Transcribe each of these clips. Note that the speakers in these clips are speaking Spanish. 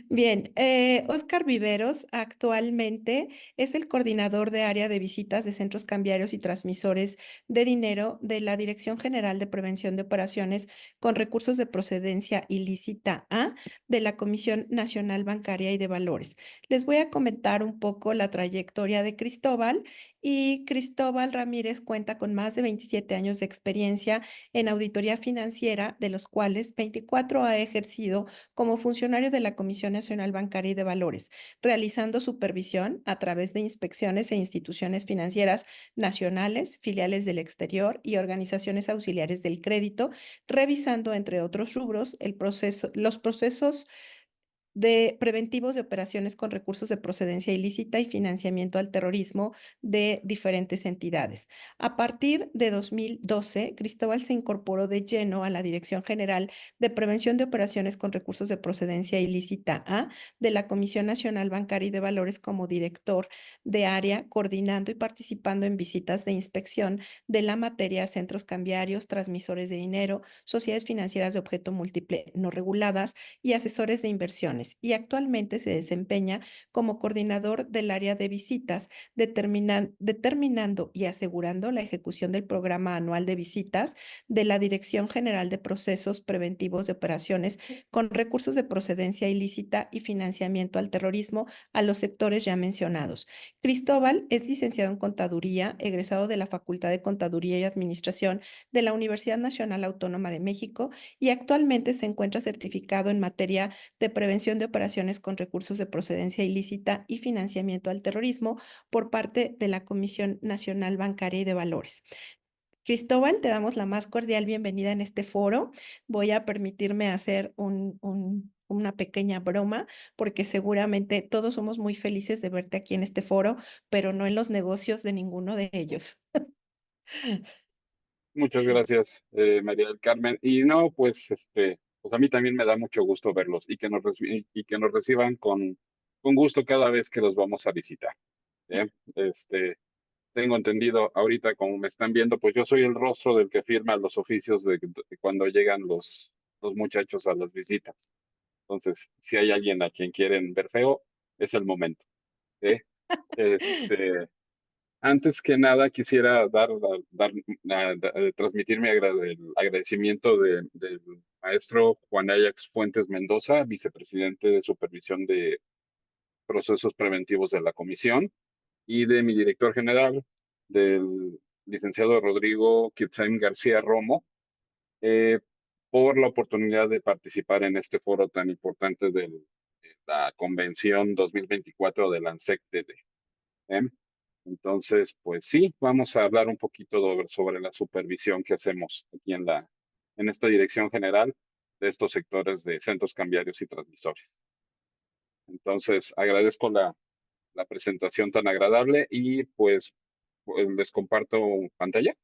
Bien, Oscar Viveros actualmente es el coordinador de área de visitas de centros cambiarios y transmisores de dinero de la Dirección General de Prevención de Operaciones con Recursos de Procedencia Ilícita A de la Comisión Nacional Bancaria y de Valores. Les voy a comentar un poco la trayectoria de Cristóbal y Cristóbal Ramírez cuenta con más de 27 años de experiencia en auditoría financiera, de los cuales 24 ha ejercido como funcionario de la Comisión Nacional Bancaria y de Valores, realizando supervisión a través de inspecciones e instituciones financieras nacionales, filiales del exterior y organizaciones auxiliares del crédito, revisando, entre otros rubros, los procesos de preventivos de operaciones con recursos de procedencia ilícita y financiamiento al terrorismo de diferentes entidades. A partir de 2012, Cristóbal se incorporó de lleno a la Dirección General de Prevención de Operaciones con Recursos de Procedencia Ilícita A de la Comisión Nacional Bancaria y de Valores como director de área, coordinando y participando en visitas de inspección de la materia a centros cambiarios, transmisores de dinero, sociedades financieras de objeto múltiple no reguladas y asesores de inversiones, y actualmente se desempeña como coordinador del área de visitas, determinando y asegurando la ejecución del programa anual de visitas de la Dirección General de Procesos Preventivos de Operaciones con recursos de procedencia ilícita y financiamiento al terrorismo a los sectores ya mencionados. Cristóbal es licenciado en Contaduría, egresado de la Facultad de Contaduría y Administración de la Universidad Nacional Autónoma de México y actualmente se encuentra certificado en materia de prevención de operaciones con recursos de procedencia ilícita y financiamiento al terrorismo por parte de la Comisión Nacional Bancaria y de Valores. Cristóbal, te damos la más cordial bienvenida en este foro. Voy a permitirme hacer una pequeña broma, porque seguramente todos somos muy felices de verte aquí en este foro, pero no en los negocios de ninguno de ellos. Muchas gracias, María del Carmen. Y no, pues, pues a mí también me da mucho gusto verlos y que y que nos reciban con gusto cada vez que los vamos a visitar. ¿Eh? Tengo entendido ahorita, como me están viendo, pues yo soy el rostro del que firma los oficios de cuando llegan los muchachos a las visitas. Entonces, si hay alguien a quien quieren ver feo, es el momento. ¿Eh? Este, Antes que nada, quisiera transmitir el agradecimiento del maestro Juan Ajax Fuentes Mendoza, vicepresidente de Supervisión de Procesos Preventivos de la Comisión, y de mi director general, del licenciado Rodrigo Kitsain García Romo, eh, por la oportunidad de participar en este foro tan importante de la Convención 2024 del ANSECTD. ¿Eh? Entonces, pues sí, vamos a hablar un poquito sobre la supervisión que hacemos aquí en esta dirección general de estos sectores de centros cambiarios y transmisores. Entonces, agradezco la presentación tan agradable y pues les comparto pantalla.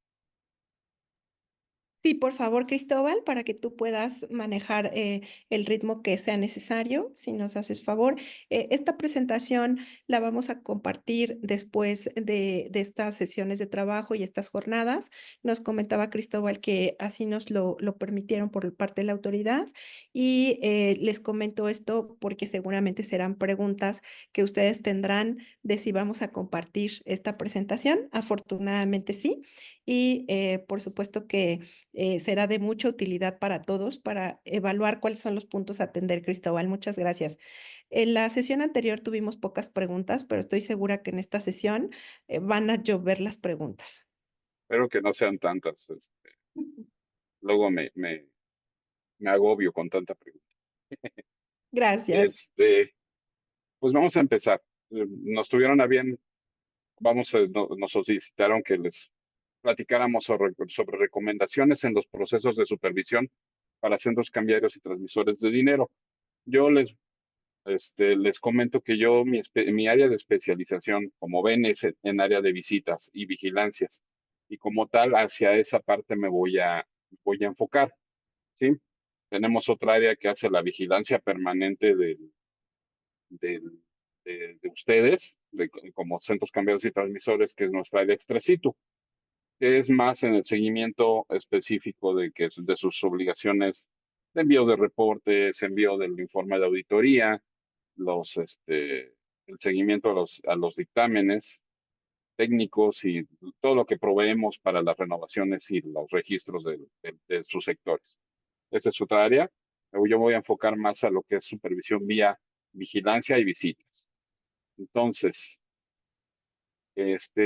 Sí, por favor, Cristóbal, para que tú puedas manejar el ritmo que sea necesario, si nos haces favor. Esta presentación la vamos a compartir después de estas sesiones de trabajo y estas jornadas. Nos comentaba Cristóbal que así nos lo permitieron por parte de la autoridad y les comento esto porque seguramente serán preguntas que ustedes tendrán de si vamos a compartir esta presentación. Afortunadamente sí. Y por supuesto que será de mucha utilidad para todos para evaluar cuáles son los puntos a atender, Cristóbal. Muchas gracias. En la sesión anterior tuvimos pocas preguntas, pero estoy segura que en esta sesión van a llover las preguntas. Espero que no sean tantas. Luego me agobio con tanta pregunta. Gracias. Este, pues vamos a empezar. Nos tuvieron a bien, nos solicitaron que les platicáramos sobre recomendaciones en los procesos de supervisión para centros cambiarios y transmisores de dinero. Yo les comento que mi área de especialización, como ven, es en área de visitas y vigilancias. Y como tal, hacia esa parte voy a enfocar, ¿sí? Tenemos otra área que hace la vigilancia permanente del- de ustedes, como centros cambiarios y transmisores, que es nuestra área Extrasitu, que es más en el seguimiento específico de sus obligaciones envío de reportes, envío del informe de auditoría, el seguimiento a los dictámenes técnicos y todo lo que proveemos para las renovaciones y los registros de sus sectores. Esa es otra área. Yo voy a enfocar más a lo que es supervisión vía vigilancia y visitas. Entonces,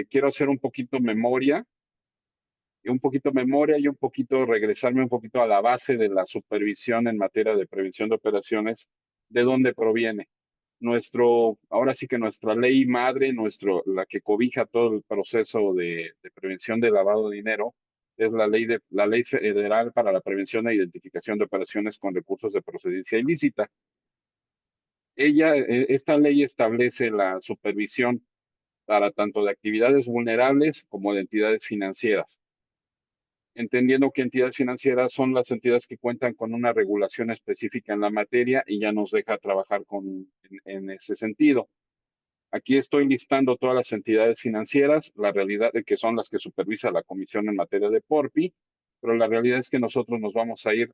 quiero hacer un poquito memoria y un poquito regresarme un poquito a la base de la supervisión en materia de prevención de operaciones, de dónde proviene. Ahora sí que nuestra ley madre, la que cobija todo el proceso de prevención de lavado de dinero, es la ley federal para la prevención e identificación de operaciones con recursos de procedencia ilícita. Esta ley establece la supervisión para tanto de actividades vulnerables como de entidades financieras, entendiendo que entidades financieras son las entidades que cuentan con una regulación específica en la materia y ya nos deja trabajar en ese sentido. Aquí estoy listando todas las entidades financieras, la realidad de que son las que supervisa la Comisión en materia de PORPI, pero la realidad es que nosotros nos vamos a ir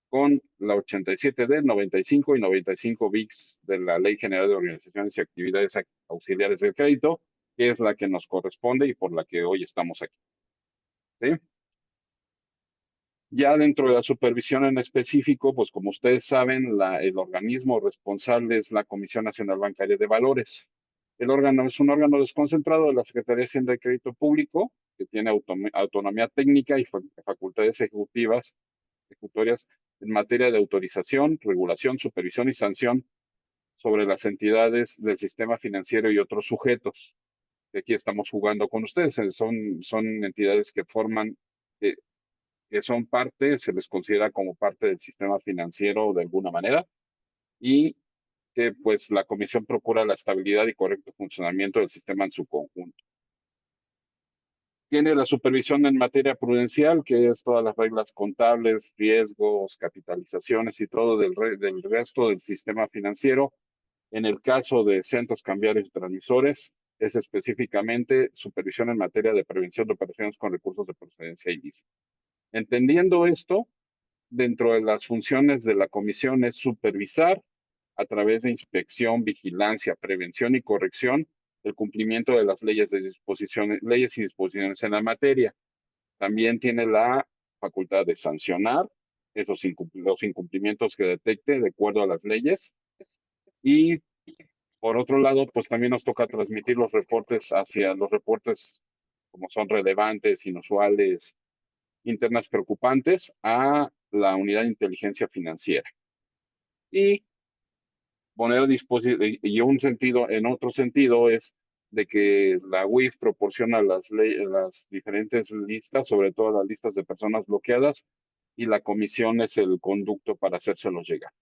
con la 87D, 95 y 95 BICS de la Ley General de Organizaciones y Actividades Auxiliares del Crédito, que es la que nos corresponde y por la que hoy estamos aquí. ¿Sí? Ya dentro de la supervisión en específico, pues como ustedes saben, el organismo responsable es la Comisión Nacional Bancaria de Valores. El órgano es un órgano desconcentrado de la Secretaría de Hacienda y Crédito Público, que tiene autonomía técnica y facultades ejecutorias en materia de autorización, regulación, supervisión y sanción sobre las entidades del sistema financiero y otros sujetos. Aquí estamos jugando con ustedes. Son entidades que son parte, se les considera como parte del sistema financiero de alguna manera, y que pues la comisión procura la estabilidad y correcto funcionamiento del sistema en su conjunto. Tiene la supervisión en materia prudencial, que es todas las reglas contables, riesgos, capitalizaciones y todo del resto del sistema financiero. En el caso de centros cambiarios y transmisores, es específicamente supervisión en materia de prevención de operaciones con recursos de procedencia ilícita. Entendiendo esto, dentro de las funciones de la comisión es supervisar a través de inspección, vigilancia, prevención y corrección el cumplimiento de las leyes y disposiciones en la materia. También tiene la facultad de sancionar los incumplimientos que detecte de acuerdo a las leyes. Y por otro lado, pues también nos toca transmitir los reportes como son relevantes, inusuales, internas preocupantes a la unidad de inteligencia financiera. Y poner a disposición, y en otro sentido es de que la UIF proporciona las diferentes listas, sobre todo las listas de personas bloqueadas, y la comisión es el conducto para hacérselos llegar.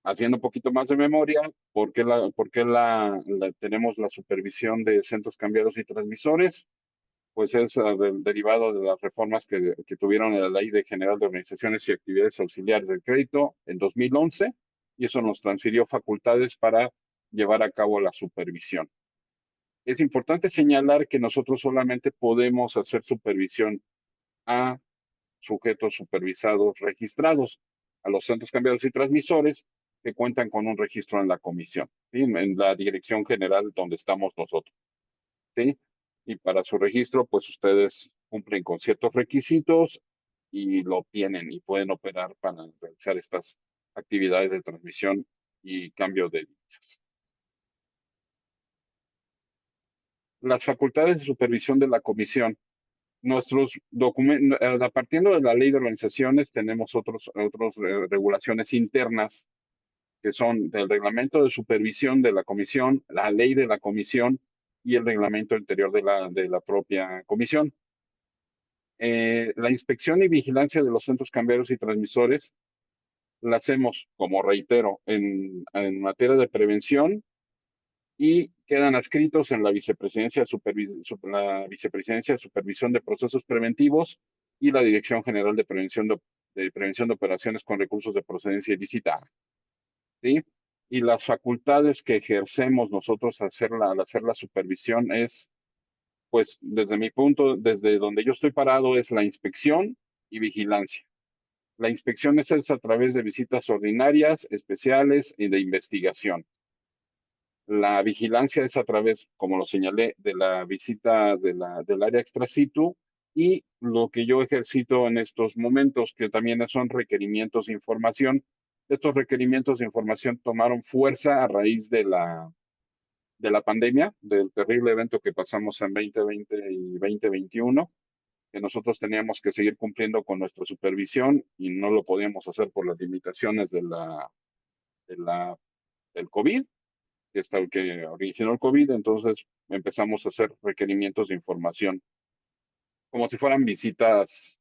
Haciendo un poquito más de memoria, ¿por qué tenemos la supervisión de centros cambiarios y transmisores? Pues es derivado de las reformas que tuvieron en la Ley General de Organizaciones y Actividades Auxiliares del Crédito en 2011, y eso nos transfirió facultades para llevar a cabo la supervisión. Es importante señalar que nosotros solamente podemos hacer supervisión a sujetos supervisados registrados, a los centros cambiarios y transmisores que cuentan con un registro en la comisión, ¿sí? En la dirección general donde estamos nosotros. ¿Sí? Y para su registro, pues ustedes cumplen con ciertos requisitos y lo obtienen y pueden operar para realizar estas actividades de transmisión y cambio de divisas. Las facultades de supervisión de la comisión. Nuestros documentos, partiendo de la ley de organizaciones, tenemos otras regulaciones internas que son del reglamento de supervisión de la comisión, la ley de la comisión y el reglamento interior de la propia comisión. La inspección y vigilancia de los centros cambiarios y transmisores la hacemos, como reitero, en materia de prevención y quedan adscritos en la vicepresidencia de supervisión de procesos preventivos y la Dirección General de Prevención de Operaciones con Recursos de Procedencia Ilícita. ¿Sí? Y las facultades que ejercemos nosotros al hacer la supervisión es pues desde mi punto, desde donde yo estoy parado, es la inspección y vigilancia. La inspección es a través de visitas ordinarias, especiales y de investigación. La vigilancia es a través, como lo señalé, de la visita del área extra situ y lo que yo ejercito en estos momentos, que también son requerimientos de información. Estos requerimientos de información tomaron fuerza a raíz de la pandemia, del terrible evento que pasamos en 2020 y 2021, que nosotros teníamos que seguir cumpliendo con nuestra supervisión y no lo podíamos hacer por las limitaciones de la, del COVID, que originó el COVID. Entonces empezamos a hacer requerimientos de información, como si fueran visitas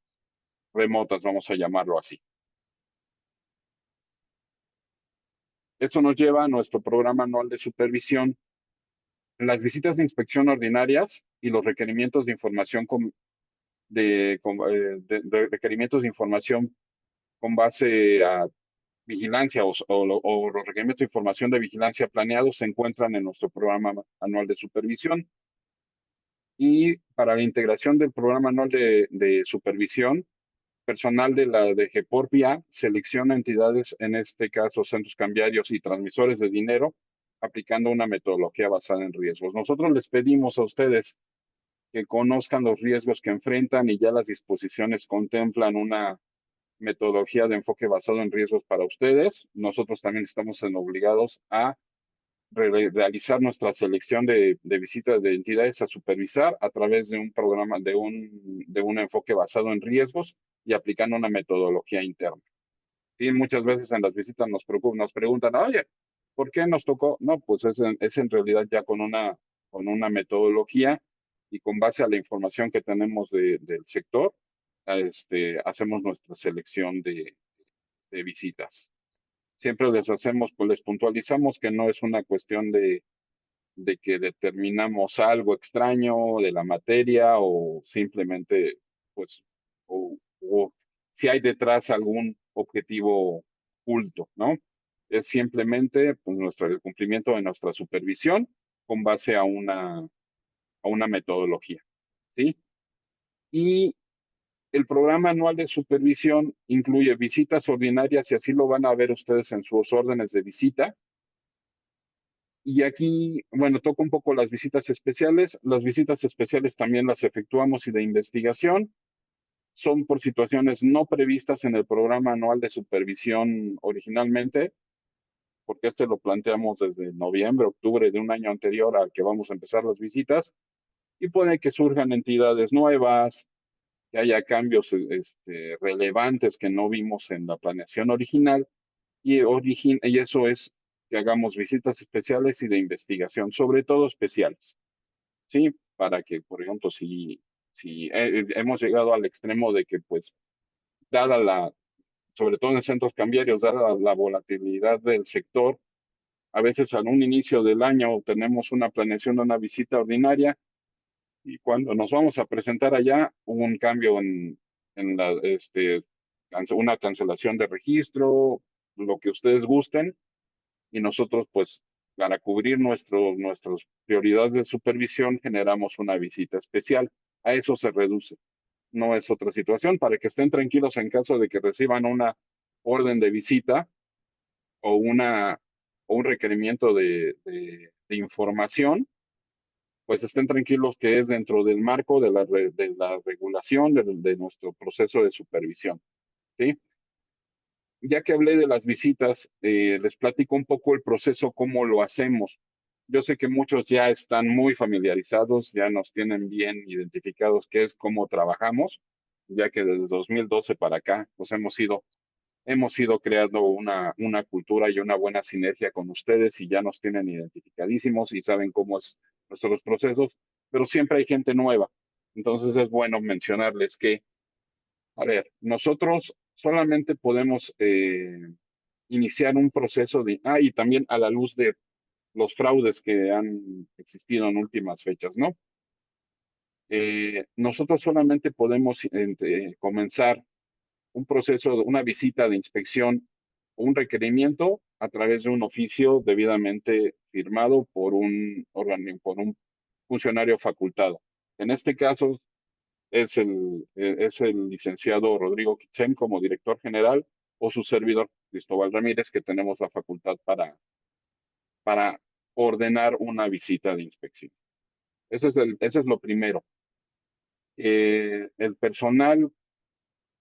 remotas, vamos a llamarlo así. Esto nos lleva a nuestro programa anual de supervisión. Las visitas de inspección ordinarias y los requerimientos de información de requerimientos de información con base a vigilancia o los requerimientos de información de vigilancia planeados se encuentran en nuestro programa anual de supervisión. Y para la integración del programa anual de supervisión, personal de la DGPORVIA selecciona entidades, en este caso centros cambiarios y transmisores de dinero, aplicando una metodología basada en riesgos. Nosotros les pedimos a ustedes que conozcan los riesgos que enfrentan y ya las disposiciones contemplan una metodología de enfoque basado en riesgos para ustedes. Nosotros también estamos obligados a realizar nuestra selección de visitas de entidades a supervisar a través de un programa, de un enfoque basado en riesgos y aplicando una metodología interna. Y muchas veces en las visitas nos preguntan, oye, ¿por qué nos tocó? No, pues es en realidad ya con una metodología y con base a la información que tenemos del sector, hacemos nuestra selección de visitas. Siempre les hacemos, pues les puntualizamos que no es una cuestión de que determinamos algo extraño de la materia o simplemente, pues, o si hay detrás algún objetivo oculto, ¿no? Es simplemente pues, el cumplimiento de nuestra supervisión con base a una metodología, ¿sí? Y el programa anual de supervisión incluye visitas ordinarias y así lo van a ver ustedes en sus órdenes de visita. Y aquí, bueno, toco un poco las visitas especiales. Las visitas especiales también las efectuamos y de investigación. Son por situaciones no previstas en el programa anual de supervisión originalmente, porque este lo planteamos desde noviembre, octubre de un año anterior al que vamos a empezar las visitas. Y puede que surjan entidades nuevas, que haya cambios relevantes que no vimos en la planeación original. Y eso es que hagamos visitas especiales y de investigación, sobre todo especiales, ¿sí? Para que, por ejemplo, si hemos llegado al extremo de que, pues, dada sobre todo en centros cambiarios, dada la volatilidad del sector, a veces en un inicio del año tenemos una planeación de una visita ordinaria y cuando nos vamos a presentar allá, hubo un cambio una cancelación de registro, lo que ustedes gusten, y nosotros, pues, para cubrir nuestras prioridades de supervisión, generamos una visita especial. A eso se reduce. No es otra situación, para que estén tranquilos en caso de que reciban una orden de visita o, o un requerimiento de información, pues estén tranquilos que es dentro del marco de la regulación de nuestro proceso de supervisión, ¿sí? Ya que hablé de las visitas, les platico un poco el proceso, cómo lo hacemos. Yo sé que muchos ya están muy familiarizados, ya nos tienen bien identificados qué es, cómo trabajamos, ya que desde 2012 para acá, pues hemos ido creando una cultura y una buena sinergia con ustedes y ya nos tienen identificadísimos y saben cómo es nuestros procesos, pero siempre hay gente nueva. Entonces es bueno mencionarles que, a ver, nosotros solamente podemos iniciar un proceso y también a la luz de los fraudes que han existido en últimas fechas, ¿no? Nosotros solamente podemos comenzar un proceso, una visita de inspección o un requerimiento a través de un oficio debidamente firmado por un funcionario facultado. En este caso es el licenciado Rodrigo Kitzem como director general o su servidor Cristóbal Ramírez, que tenemos la facultad para ordenar una visita de inspección. Ese es lo primero. El personal,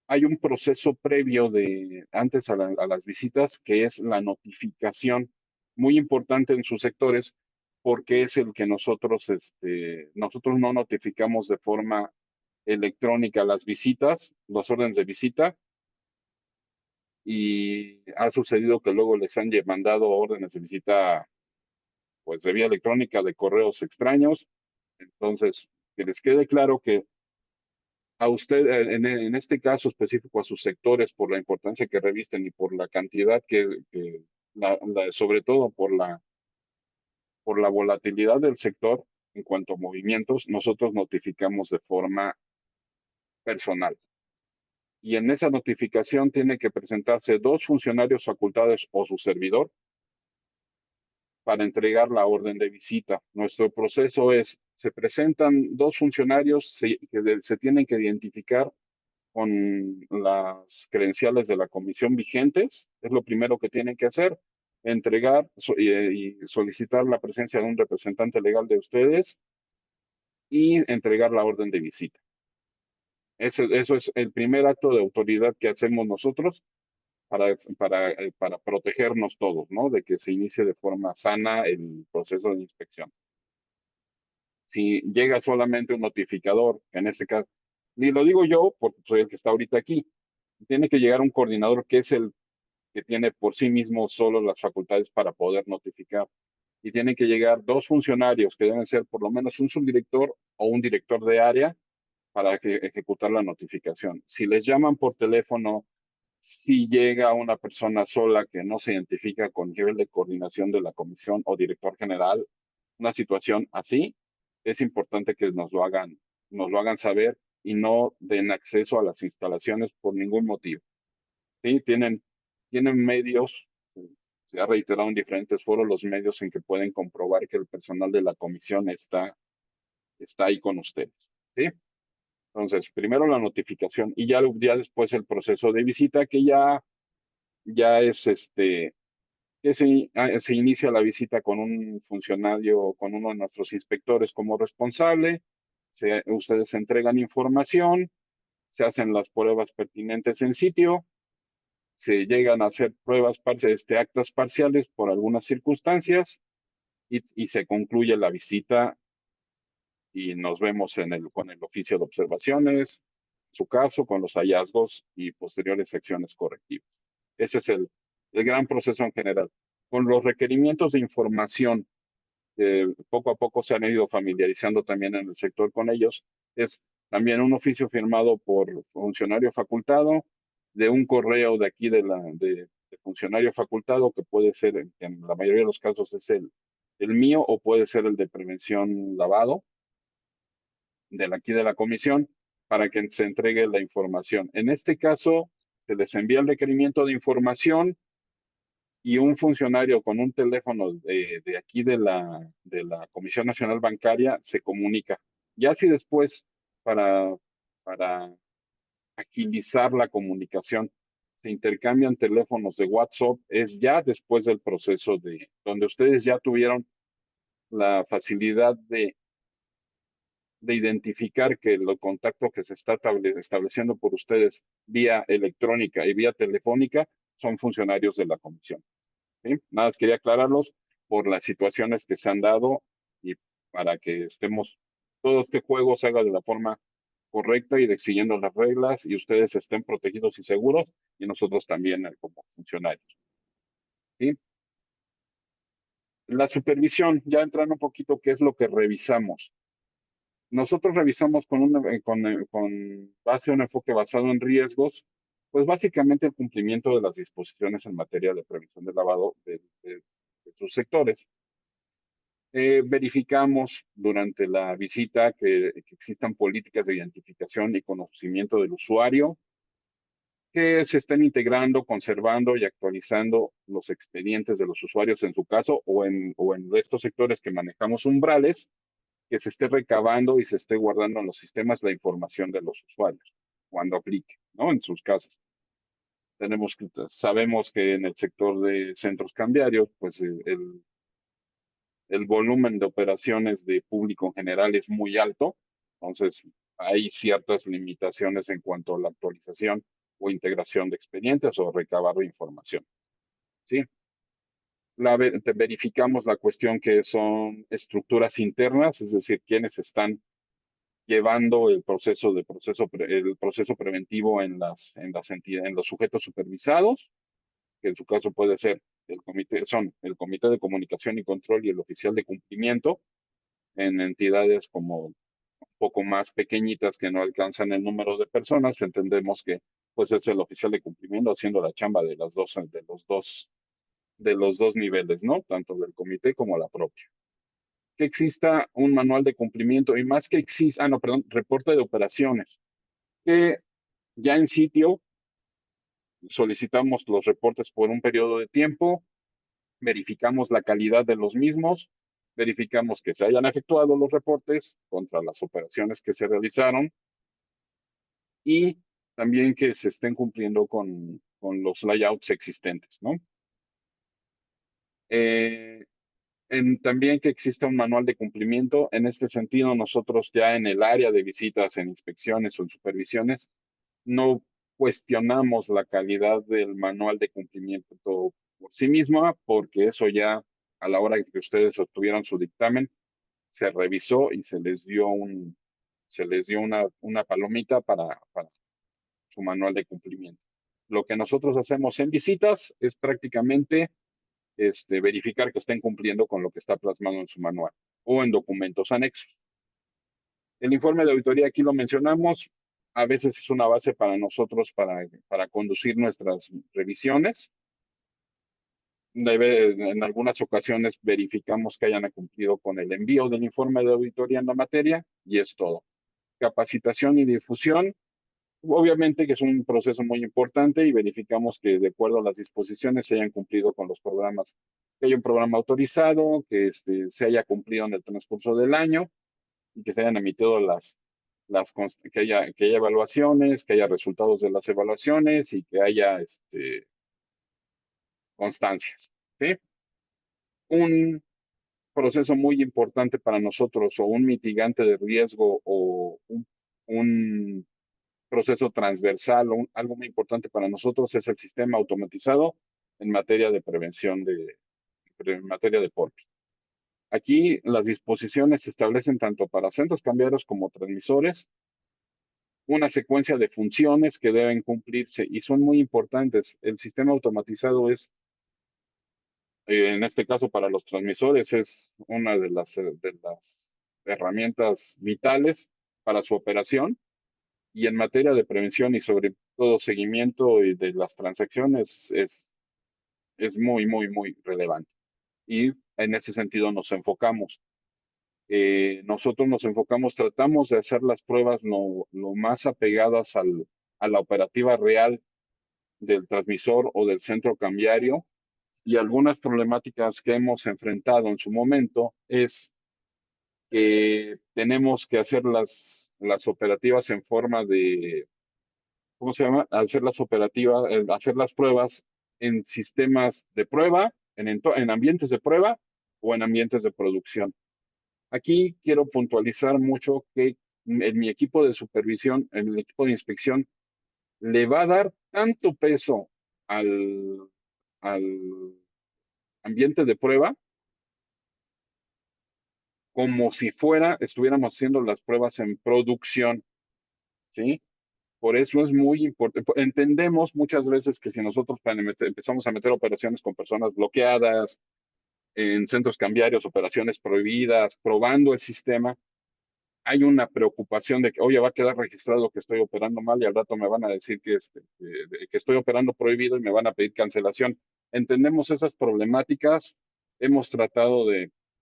hay un proceso previo de antes a las visitas que es la notificación, muy importante en sus sectores porque es el que nosotros no notificamos de forma electrónica las visitas, los órdenes de visita, y ha sucedido que luego les han mandado órdenes de visita pues de vía electrónica de correos extraños. Entonces, que les quede claro que a usted, en este caso específico, a sus sectores, por la importancia que revisten y por la cantidad sobre todo por la volatilidad del sector en cuanto a movimientos, nosotros notificamos de forma personal. Y en esa notificación tiene que presentarse 2 funcionarios facultados o su servidor para entregar la orden de visita. Nuestro proceso es, se presentan 2 funcionarios que se tienen que identificar con las credenciales de la comisión vigentes, es lo primero que tienen que hacer, entregar y solicitar la presencia de un representante legal de ustedes y entregar la orden de visita. Eso es el primer acto de autoridad que hacemos nosotros para protegernos todos, ¿no? De que se inicie de forma sana el proceso de inspección. Si llega solamente un notificador, en este caso, ni lo digo yo porque soy el que está ahorita aquí, tiene que llegar un coordinador que es el que tiene por sí mismo solo las facultades para poder notificar. Y tienen que llegar 2 funcionarios que deben ser por lo menos un subdirector o un director de área para ejecutar la notificación. Si les llaman por teléfono, si llega una persona sola que no se identifica con nivel de coordinación de la comisión o director general, una situación así, es importante que nos lo hagan saber y no den acceso a las instalaciones por ningún motivo. ¿Sí? Tienen medios, se ha reiterado en diferentes foros los medios en que pueden comprobar que el personal de la comisión está ahí con ustedes. ¿Sí? Entonces, primero la notificación y ya después el proceso de visita que ya es que se inicia la visita con un funcionario, con uno de nuestros inspectores como responsable, ustedes entregan información, se hacen las pruebas pertinentes en sitio, se llegan a hacer actas parciales por algunas circunstancias y se concluye la visita y nos vemos con el oficio de observaciones, su caso, con los hallazgos y posteriores acciones correctivas. Ese es el gran proceso en general. Con los requerimientos de información, poco a poco se han ido familiarizando también en el sector con ellos, es también un oficio firmado por funcionario facultado, de un correo de aquí de funcionario facultado, que puede ser, en la mayoría de los casos es el mío o puede ser el de prevención lavado, aquí de la comisión, para que se entregue la información. En este caso, se les envía el requerimiento de información y un funcionario con un teléfono de aquí de la Comisión Nacional Bancaria se comunica. Ya si después, para agilizar la comunicación, se intercambian teléfonos de WhatsApp, es ya después del proceso donde ustedes ya tuvieron la facilidad de identificar que el contacto que se está estableciendo por ustedes vía electrónica y vía telefónica son funcionarios de la comisión. ¿Sí? Nada más quería aclararlos por las situaciones que se han dado y para que todo este juego se haga de la forma correcta y siguiendo las reglas y ustedes estén protegidos y seguros y nosotros también como funcionarios. ¿Sí? La supervisión, ya entrando un poquito, ¿qué es lo que revisamos? Nosotros revisamos con base a un enfoque basado en riesgos, pues básicamente el cumplimiento de las disposiciones en materia de prevención del lavado de sus sectores. Verificamos durante la visita que existan políticas de identificación y conocimiento del usuario, que se estén integrando, conservando y actualizando los expedientes de los usuarios en su caso o en estos sectores que manejamos umbrales, que se esté recabando y se esté guardando en los sistemas la información de los usuarios cuando aplique, ¿no? En sus casos. Sabemos que en el sector de centros cambiarios, pues el volumen de operaciones de público en general es muy alto, entonces hay ciertas limitaciones en cuanto a la actualización o integración de expedientes o recabar de información, ¿sí? Verificamos la cuestión que son estructuras internas, es decir, quienes están llevando el proceso preventivo en los sujetos supervisados, que en su caso puede ser el Comité de Comunicación y Control y el Oficial de Cumplimiento, en entidades como un poco más pequeñitas que no alcanzan el número de personas, entendemos que pues es el oficial de cumplimiento haciendo la chamba de los dos niveles, ¿no? Tanto del comité como la propia. Que exista un manual de cumplimiento y más que exista, no, perdón, reporte de operaciones, que ya en sitio solicitamos los reportes por un periodo de tiempo, verificamos la calidad de los mismos, verificamos que se hayan efectuado los reportes contra las operaciones que se realizaron y también que se estén cumpliendo con los layouts existentes, ¿no? Eh, también que exista un manual de cumplimiento. En este sentido, nosotros ya en el área de visitas, en inspecciones o en supervisiones, no cuestionamos la calidad del manual de cumplimiento por sí misma, porque eso ya a la hora que ustedes obtuvieron su dictamen, se revisó y se les dio una palomita para su manual de cumplimiento. Lo que nosotros hacemos en visitas es prácticamente verificar que estén cumpliendo con lo que está plasmado en su manual o en documentos anexos. El informe de auditoría, aquí lo mencionamos, a veces es una base para nosotros para conducir nuestras revisiones. En algunas ocasiones verificamos que hayan cumplido con el envío del informe de auditoría en la materia y es todo. Capacitación y difusión, obviamente que es un proceso muy importante y verificamos que de acuerdo a las disposiciones se hayan cumplido con los programas, que haya un programa autorizado, que se haya cumplido en el transcurso del año y que se hayan emitido que haya evaluaciones, que haya resultados de las evaluaciones y que haya constancias. ¿Sí? Un proceso muy importante para nosotros o un mitigante de riesgo o un proceso transversal o algo muy importante para nosotros es el sistema automatizado en materia de prevención en materia de PORPI. Aquí las disposiciones se establecen tanto para centros cambiarios como transmisores, una secuencia de funciones que deben cumplirse y son muy importantes. El sistema automatizado es, en este caso para los transmisores, es una de las herramientas vitales para su operación y en materia de prevención y sobre todo seguimiento y de las transacciones es muy, muy, muy relevante. Y en ese sentido nos enfocamos. Nosotros nos enfocamos, tratamos de hacer las pruebas lo más apegadas a la operativa real del transmisor o del centro cambiario y algunas problemáticas que hemos enfrentado en su momento es que tenemos que hacer las operativas en forma de, ¿cómo se llama? Hacer las operativas, hacer las pruebas en sistemas de prueba, en ambientes de prueba o en ambientes de producción. Aquí quiero puntualizar mucho que en mi equipo de supervisión, en el equipo de inspección, le va a dar tanto peso al ambiente de prueba como si estuviéramos haciendo las pruebas en producción, ¿sí? Por eso es muy importante. Entendemos muchas veces que si nosotros empezamos a meter operaciones con personas bloqueadas, en centros cambiarios, operaciones prohibidas, probando el sistema, hay una preocupación de que, oye, va a quedar registrado que estoy operando mal y al rato me van a decir que estoy operando prohibido y me van a pedir cancelación. Entendemos esas problemáticas, hemos tratado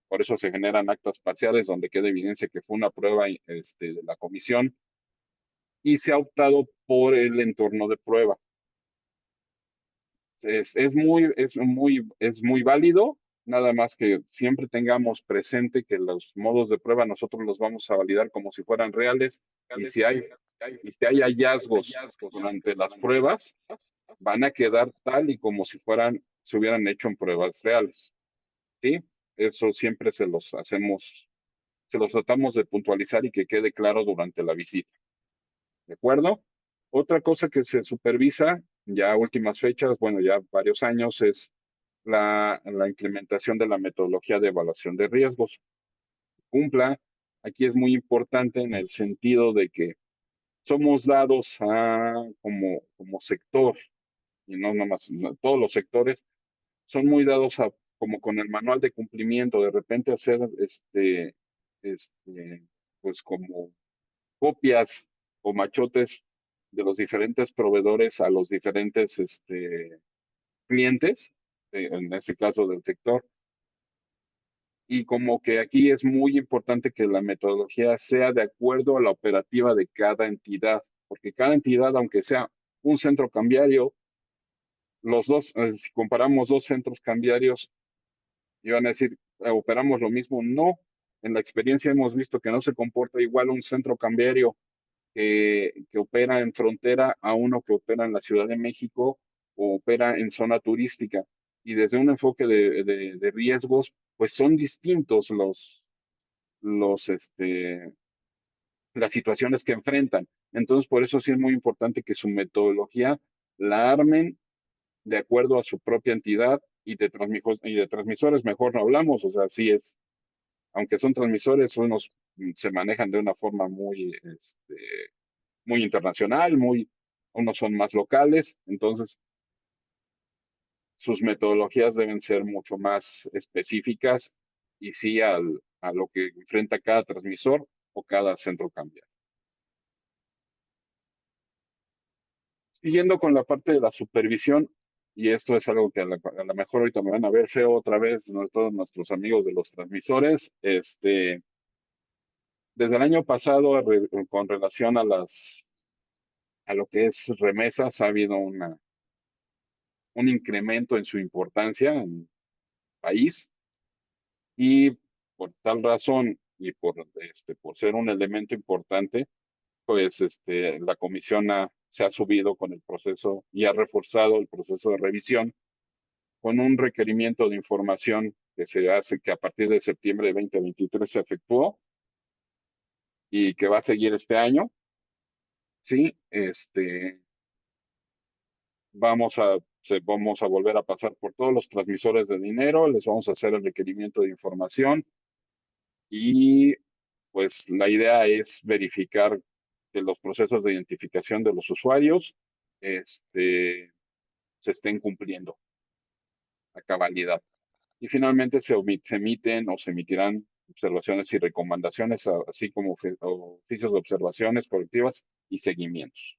por eso se generan actas parciales donde queda evidencia que fue una prueba de la comisión y se ha optado por el entorno de prueba. Es muy válido. nada más que siempre tengamos presente que los modos de prueba nosotros los vamos a validar como si fueran reales y si hay hallazgos durante las pruebas, van a quedar tal y como si se hubieran hecho en pruebas reales, ¿sí? Eso siempre se los tratamos de puntualizar y que quede claro durante la visita, ¿de acuerdo? Otra cosa que se supervisa ya a últimas fechas, bueno, ya varios años, es la implementación de la metodología de evaluación de riesgos. Cumpla, aquí es muy importante en el sentido de que somos dados como sector, y no nomás, todos los sectores son muy dados como con el manual de cumplimiento, de repente hacer este, pues como copias o machotes de los diferentes proveedores a los diferentes clientes, en este caso del sector. Y como que aquí es muy importante que la metodología sea de acuerdo a la operativa de cada entidad, porque cada entidad, aunque sea un centro cambiario, los dos, si comparamos dos centros cambiarios, iban a decir, operamos lo mismo. No, en la experiencia hemos visto que no se comporta igual un centro cambiario que opera en frontera a uno que opera en la Ciudad de México o opera en zona turística. Y desde un enfoque de riesgos, pues son distintos los, las situaciones que enfrentan. Entonces, por eso sí es muy importante que su metodología la armen de acuerdo a su propia entidad y de transmisores mejor no hablamos, o sea, sí es, aunque son transmisores, unos se manejan de una forma muy internacional, unos son más locales, entonces sus metodologías deben ser mucho más específicas y sí a lo que enfrenta cada transmisor o cada centro cambiario. Siguiendo con la parte de la supervisión, y esto es algo que a lo mejor ahorita me van a ver feo otra vez, todos nuestros amigos de los transmisores, desde el año pasado, con relación a lo que es remesas, ha habido un incremento en su importancia en el país y por tal razón y por ser un elemento importante, pues la comisión se ha subido con el proceso y ha reforzado el proceso de revisión con un requerimiento de información que se hace, que a partir de septiembre de 2023 se efectuó y que va a seguir este año. Sí, vamos a volver a pasar por todos los transmisores de dinero, les vamos a hacer el requerimiento de información y pues la idea es verificar que los procesos de identificación de los usuarios se estén cumpliendo a cabalidad. Y finalmente se emiten o se emitirán observaciones y recomendaciones, así como oficios de observaciones colectivas y seguimientos.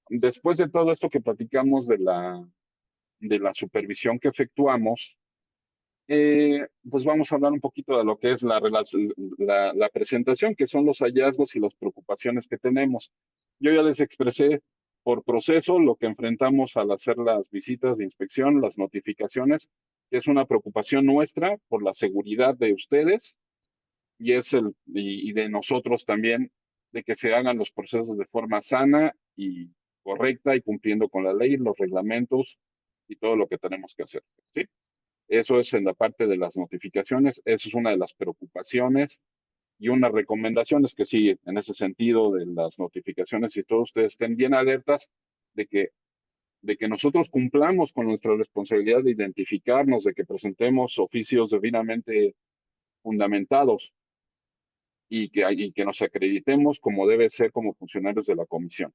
Después de todo esto que platicamos de la supervisión que efectuamos, pues vamos a hablar un poquito de lo que es la presentación, que son los hallazgos y las preocupaciones que tenemos. Yo ya les expresé por proceso lo que enfrentamos al hacer las visitas de inspección, las notificaciones, que es una preocupación nuestra por la seguridad de ustedes y de nosotros también, de que se hagan los procesos de forma sana y correcta y cumpliendo con la ley, los reglamentos y todo lo que tenemos que hacer. ¿Sí? Eso es en la parte de las notificaciones, eso es una de las preocupaciones y unas recomendaciones que sí, en ese sentido de las notificaciones y todos ustedes estén bien alertas de que nosotros cumplamos con nuestra responsabilidad de identificarnos, de que presentemos oficios debidamente fundamentados y que nos acreditemos como debe ser como funcionarios de la comisión.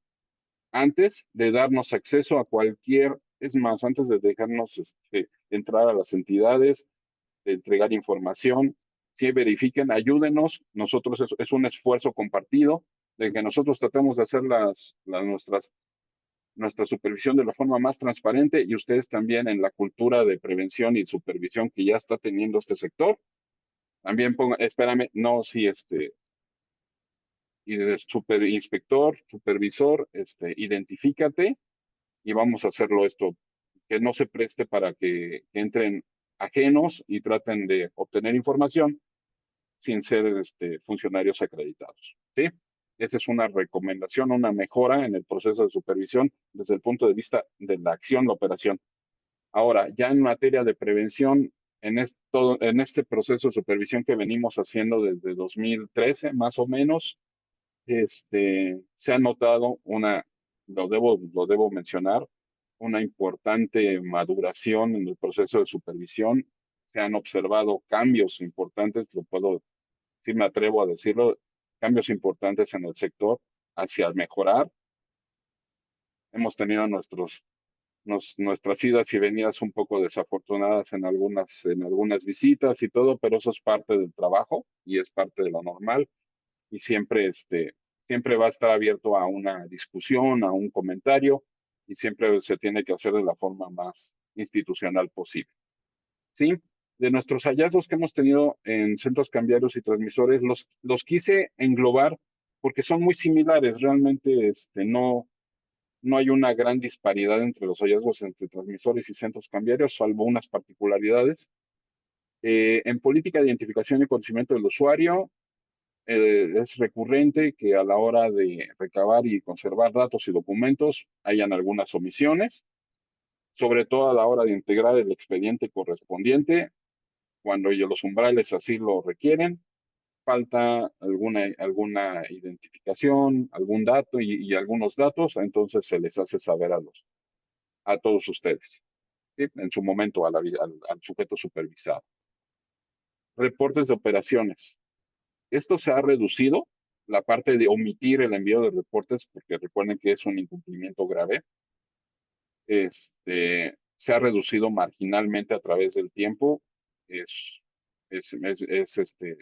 Antes de darnos acceso a es más, antes de dejarnos entrar a las entidades, de entregar información, si verifiquen, ayúdenos, nosotros es un esfuerzo compartido, de que nosotros tratamos de hacer nuestra supervisión de la forma más transparente y ustedes también en la cultura de prevención y supervisión que ya está teniendo este sector. También espérame, no, si y de inspector, supervisor, identifícate y vamos a hacerlo esto que no se preste para que entren ajenos y traten de obtener información sin ser funcionarios acreditados. ¿Sí? Esa es una recomendación, una mejora en el proceso de supervisión desde el punto de vista de la acción, la operación. Ahora, ya en materia de prevención, en este proceso de supervisión que venimos haciendo desde 2013, más o menos, se ha notado lo debo mencionar, una importante maduración en el proceso de supervisión. Se han observado cambios importantes, si me atrevo a decirlo, cambios importantes en el sector hacia mejorar. Hemos tenido nuestras idas y venidas un poco desafortunadas en algunas visitas y todo, pero eso es parte del trabajo y es parte de lo normal y siempre va a estar abierto a una discusión, a un comentario y siempre se tiene que hacer de la forma más institucional posible. ¿Sí? De nuestros hallazgos que hemos tenido en centros cambiarios y transmisores, los quise englobar porque son muy similares. Realmente no hay una gran disparidad entre los hallazgos entre transmisores y centros cambiarios, salvo unas particularidades. En política de identificación y conocimiento del usuario, es recurrente que a la hora de recabar y conservar datos y documentos hayan algunas omisiones, sobre todo a la hora de integrar el expediente correspondiente, cuando los umbrales así lo requieren. Falta alguna identificación, algún dato y algunos datos, entonces se les hace saber a todos ustedes, ¿sí? En su momento al sujeto supervisado. Reportes de operaciones. Esto se ha reducido, la parte de omitir el envío de reportes, porque recuerden que es un incumplimiento grave, se ha reducido marginalmente a través del tiempo. Es,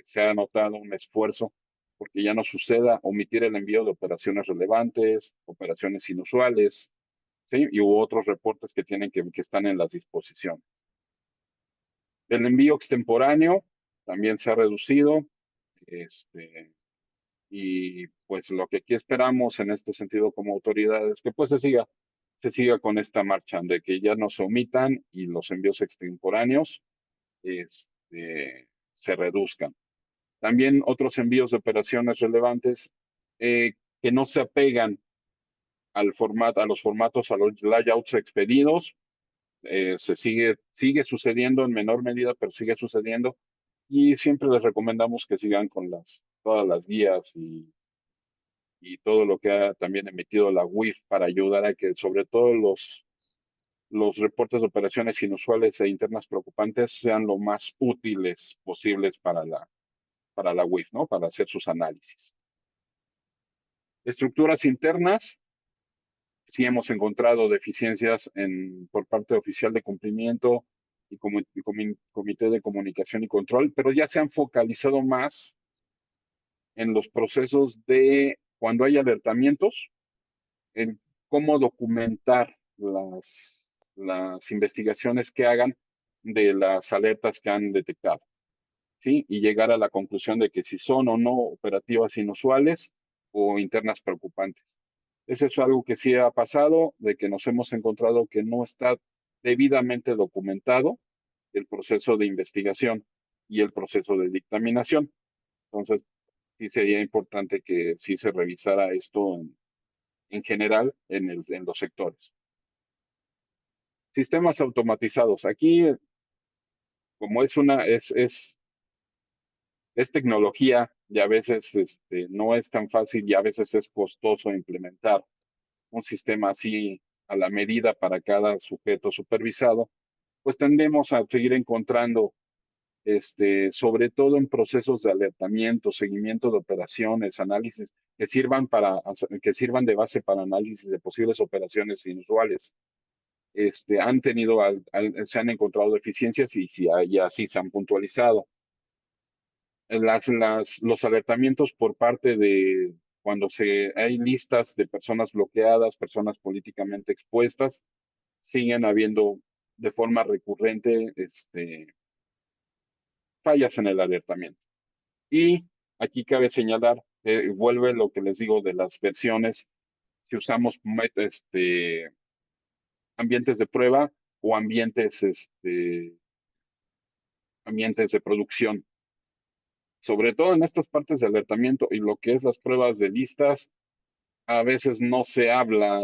se ha notado un esfuerzo porque ya no suceda omitir el envío de operaciones relevantes, operaciones inusuales, ¿sí? Y hubo otros reportes que están en las disposiciones. El envío extemporáneo también se ha reducido. Y pues lo que aquí esperamos en este sentido como autoridad es que pues se siga con esta marcha de que ya no se omitan y los envíos extemporáneos se reduzcan. También otros envíos de operaciones relevantes que no se apegan a los formatos, a los layouts expedidos. Sigue sucediendo en menor medida, pero sigue sucediendo. Y siempre les recomendamos que sigan con todas las guías y todo lo que ha también emitido la UIF para ayudar a que sobre todo los reportes de operaciones inusuales e internas preocupantes sean lo más útiles posibles para la UIF, ¿no? Para hacer sus análisis. Estructuras internas, sí hemos encontrado deficiencias por parte oficial de cumplimiento y comité de comunicación y control, pero ya se han focalizado más en los procesos de cuando hay alertamientos, en cómo documentar las investigaciones que hagan de las alertas que han detectado, ¿sí? Y llegar a la conclusión de que si son o no operativas inusuales o internas preocupantes. Eso es algo que sí ha pasado, de que nos hemos encontrado que no está debidamente documentado el proceso de investigación y el proceso de dictaminación. Entonces, sí sería importante que sí se revisara esto en general en los sectores. Sistemas automatizados. Aquí, como es tecnología y a veces no es tan fácil y a veces es costoso implementar un sistema así a la medida para cada sujeto supervisado, pues tendemos a seguir encontrando, sobre todo en procesos de alertamiento, seguimiento de operaciones, análisis, que sirvan de base para análisis de posibles operaciones inusuales. Se han encontrado deficiencias y así se han puntualizado. Los alertamientos por parte de cuando hay listas de personas bloqueadas, personas políticamente expuestas, siguen habiendo de forma recurrente fallas en el alertamiento. Y aquí cabe señalar, vuelve lo que les digo de las versiones, si usamos ambientes de prueba, o ambientes, ambientes de producción. Sobre todo en estas partes de alertamiento y lo que es las pruebas de listas, a veces no se habla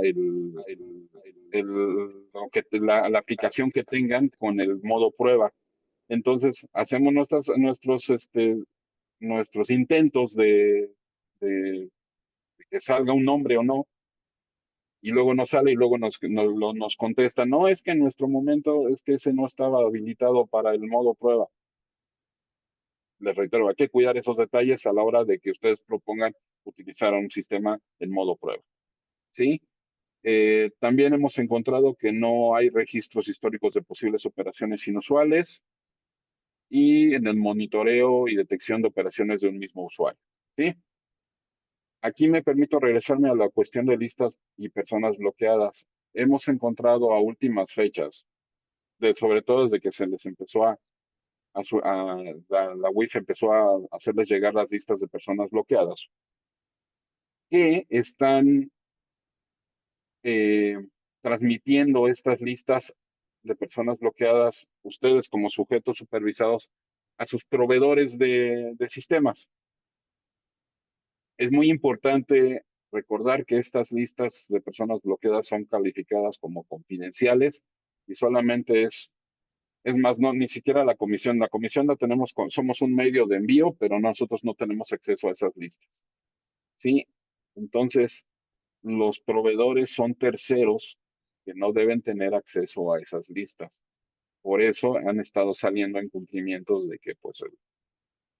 la aplicación que tengan con el modo prueba. Entonces, hacemos nuestros intentos de que salga un nombre o no, y luego no sale y luego nos contesta, no, es que en nuestro momento es que ese no estaba habilitado para el modo prueba. Les reitero, hay que cuidar esos detalles a la hora de que ustedes propongan utilizar un sistema en modo prueba. ¿Sí? También hemos encontrado que no hay registros históricos de posibles operaciones inusuales y en el monitoreo y detección de operaciones de un mismo usuario. ¿Sí? Aquí me permito regresarme a la cuestión de listas y personas bloqueadas. Hemos encontrado a últimas fechas, sobre todo desde que se les empezó la UIF empezó a hacerles llegar las listas de personas bloqueadas, que están eh, transmitiendo estas listas de personas bloqueadas, ustedes como sujetos supervisados, a sus proveedores de sistemas. Es muy importante recordar que estas listas de personas bloqueadas son calificadas como confidenciales y solamente es más, no, ni siquiera la comisión la tenemos, somos un medio de envío, pero nosotros no tenemos acceso a esas listas. ¿Sí? Entonces, los proveedores son terceros que no deben tener acceso a esas listas. Por eso han estado saliendo incumplimientos de que pues el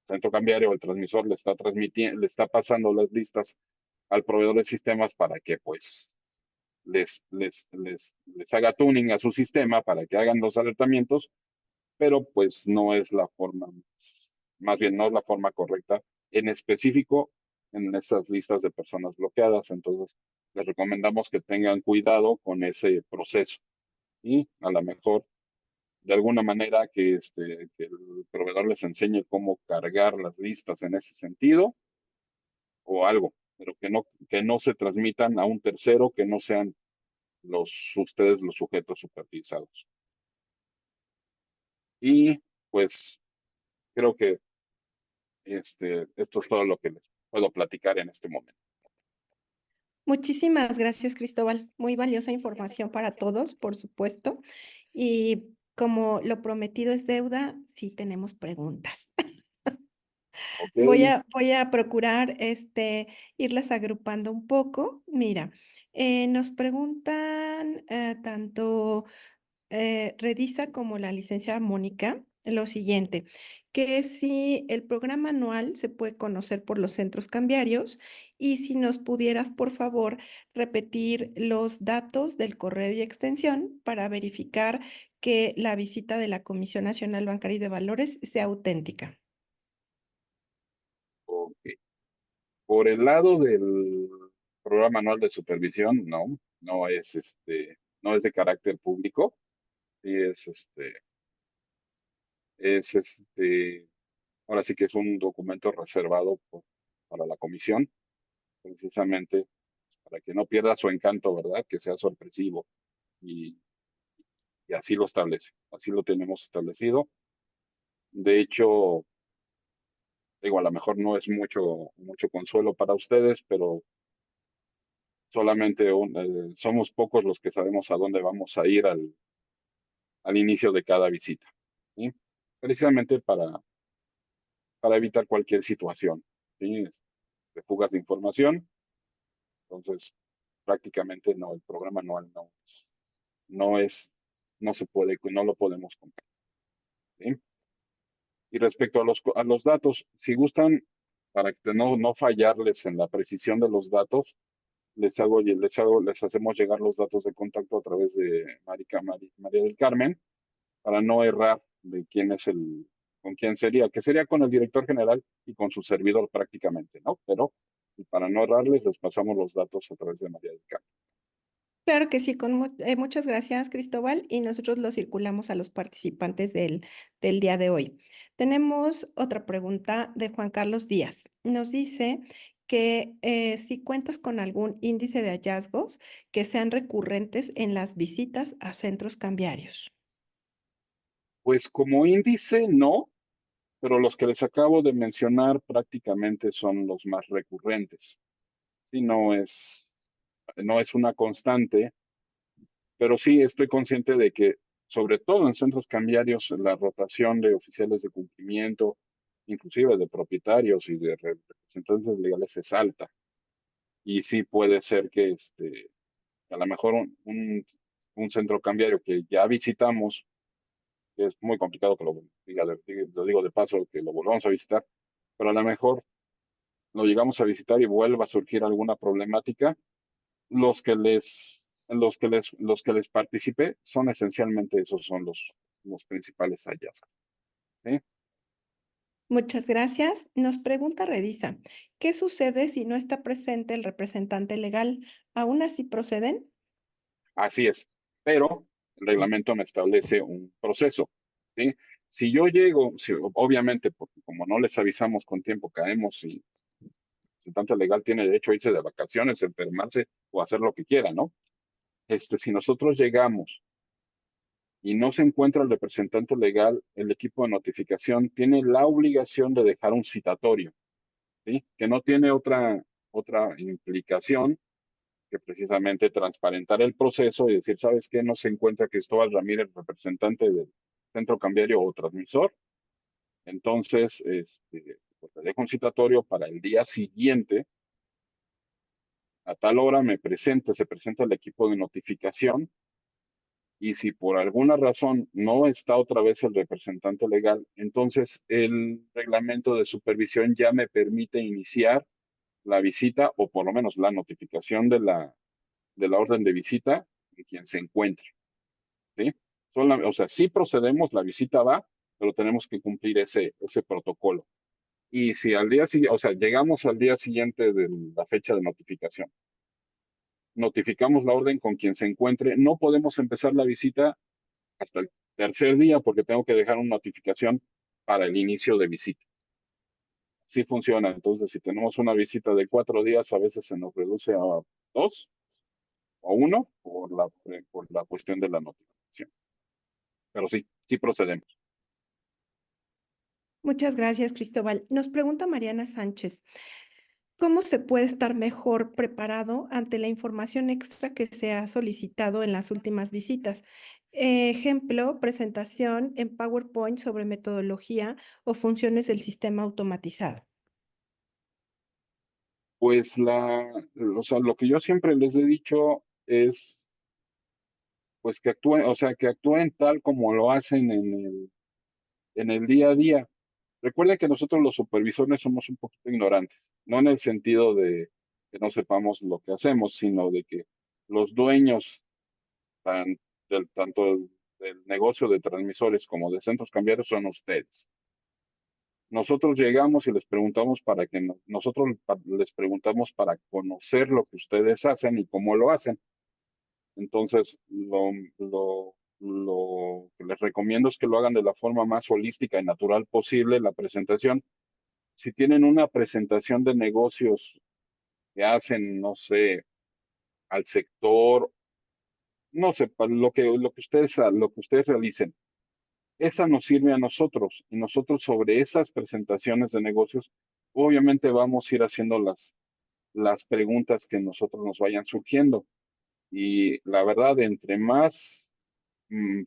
centro cambiario o el transmisor le está transmitiendo, le está pasando las listas al proveedor de sistemas para que pues les haga tuning a su sistema para que hagan los alertamientos, pero pues no es la forma, más bien no es la forma correcta, en específico en esas listas de personas bloqueadas. Entonces, les recomendamos que tengan cuidado con ese proceso y a lo mejor de alguna manera que el proveedor les enseñe cómo cargar las listas en ese sentido o algo, pero que no se transmitan a un tercero, que no sean ustedes los sujetos supervisados. Y pues creo que esto es todo lo que les puedo platicar en este momento. Muchísimas gracias, Cristóbal. Muy valiosa información para todos, por supuesto. Y como lo prometido es deuda, sí tenemos preguntas. Ok, Voy a procurar, irlas agrupando un poco. Mira, nos preguntan, tanto Redisa como la licenciada Mónica lo siguiente, que si el programa anual se puede conocer por los centros cambiarios y si nos pudieras, por favor, repetir los datos del correo y extensión para verificar que la visita de la Comisión Nacional Bancaria y de Valores sea auténtica. ok. Por el lado del programa anual de supervisión, no, no es de carácter público, sí es ahora sí que es un documento reservado para la comisión, precisamente para que no pierda su encanto, ¿verdad? Que sea sorpresivo y, y así lo establece, así lo tenemos establecido. De hecho, digo, a lo mejor no es mucho consuelo para ustedes, pero solamente somos pocos los que sabemos a dónde vamos a ir al inicio de cada visita, ¿sí? Precisamente para evitar cualquier situación, ¿sí? De fugas de información. Entonces, prácticamente no, el programa anual no es, no se puede, no lo podemos comprar, ¿sí? Y respecto a los datos, si gustan, para que no fallarles en la precisión de los datos, les hacemos llegar los datos de contacto a través de María del Carmen, para no errar de con quién sería, que sería con el director general y con su servidor prácticamente, ¿no? Pero y para no errarles, les pasamos los datos a través de María del Carmen. Claro que sí, muchas gracias, Cristóbal, y nosotros lo circulamos a los participantes del día de hoy. Tenemos otra pregunta de Juan Carlos Díaz. Nos dice que si cuentas con algún índice de hallazgos que sean recurrentes en las visitas a centros cambiarios. Pues como índice, no, pero los que les acabo de mencionar prácticamente son los más recurrentes. Sí, no es una constante, pero sí estoy consciente de que, sobre todo en centros cambiarios, la rotación de oficiales de cumplimiento, inclusive de propietarios y de representantes legales es alta. Y sí puede ser que a lo mejor un centro cambiario que ya visitamos, que es muy complicado que lo digo de paso, que lo volvamos a visitar, pero a lo mejor lo llegamos a visitar y vuelva a surgir alguna problemática, los que les participé son esencialmente esos son los principales hallazgos. ¿Sí? Muchas gracias. Nos pregunta Redisa, ¿qué sucede si no está presente el representante legal? ¿Aún así proceden? Así es, pero el reglamento me establece un proceso. ¿Sí? Si yo llego, obviamente, porque como no les avisamos con tiempo, caemos y el representante legal tiene derecho a irse de vacaciones, enfermarse o hacer lo que quiera, ¿no? Si nosotros llegamos y no se encuentra el representante legal, el equipo de notificación tiene la obligación de dejar un citatorio, ¿sí? Que no tiene otra implicación que precisamente transparentar el proceso y decir, ¿sabes qué? No se encuentra Cristóbal Ramírez, representante del centro cambiario o transmisor. Entonces, pues le dejo un citatorio para el día siguiente, a tal hora se presenta el equipo de notificación. Y si por alguna razón no está otra vez el representante legal, entonces el reglamento de supervisión ya me permite iniciar la visita o por lo menos la notificación de la orden de visita de quien se encuentre. ¿Sí? O sea, sí procedemos, la visita va, pero tenemos que cumplir ese protocolo. Y si al día siguiente, o sea, llegamos al día siguiente de la fecha de notificación, notificamos la orden con quien se encuentre, no podemos empezar la visita hasta el tercer día porque tengo que dejar una notificación para el inicio de visita. Así funciona. Entonces, si tenemos una visita de 4 días, a veces se nos reduce a 2 o 1 por la cuestión de la notificación. Pero sí, sí procedemos. Muchas gracias, Cristóbal. Nos pregunta Mariana Sánchez, ¿cómo se puede estar mejor preparado ante la información extra que se ha solicitado en las últimas visitas? Ejemplo, presentación en PowerPoint sobre metodología o funciones del sistema automatizado. Pues o sea, lo que yo siempre les he dicho es, pues que actúen, o sea, que actúen tal como lo hacen en el día a día. Recuerden que nosotros los supervisores somos un poquito ignorantes, no en el sentido de que no sepamos lo que hacemos, sino de que los dueños tanto del negocio de transmisores como de centros cambiarios son ustedes. Nosotros llegamos y les preguntamos les preguntamos para conocer lo que ustedes hacen y cómo lo hacen. Entonces, lo que les recomiendo es que lo hagan de la forma más holística y natural posible, la presentación. Si tienen una presentación de negocios que hacen, no sé, al sector, no sé, para lo que ustedes realicen, esa nos sirve a nosotros y nosotros sobre esas presentaciones de negocios, obviamente vamos a ir haciendo las preguntas que nosotros nos vayan surgiendo. Y la verdad, entre más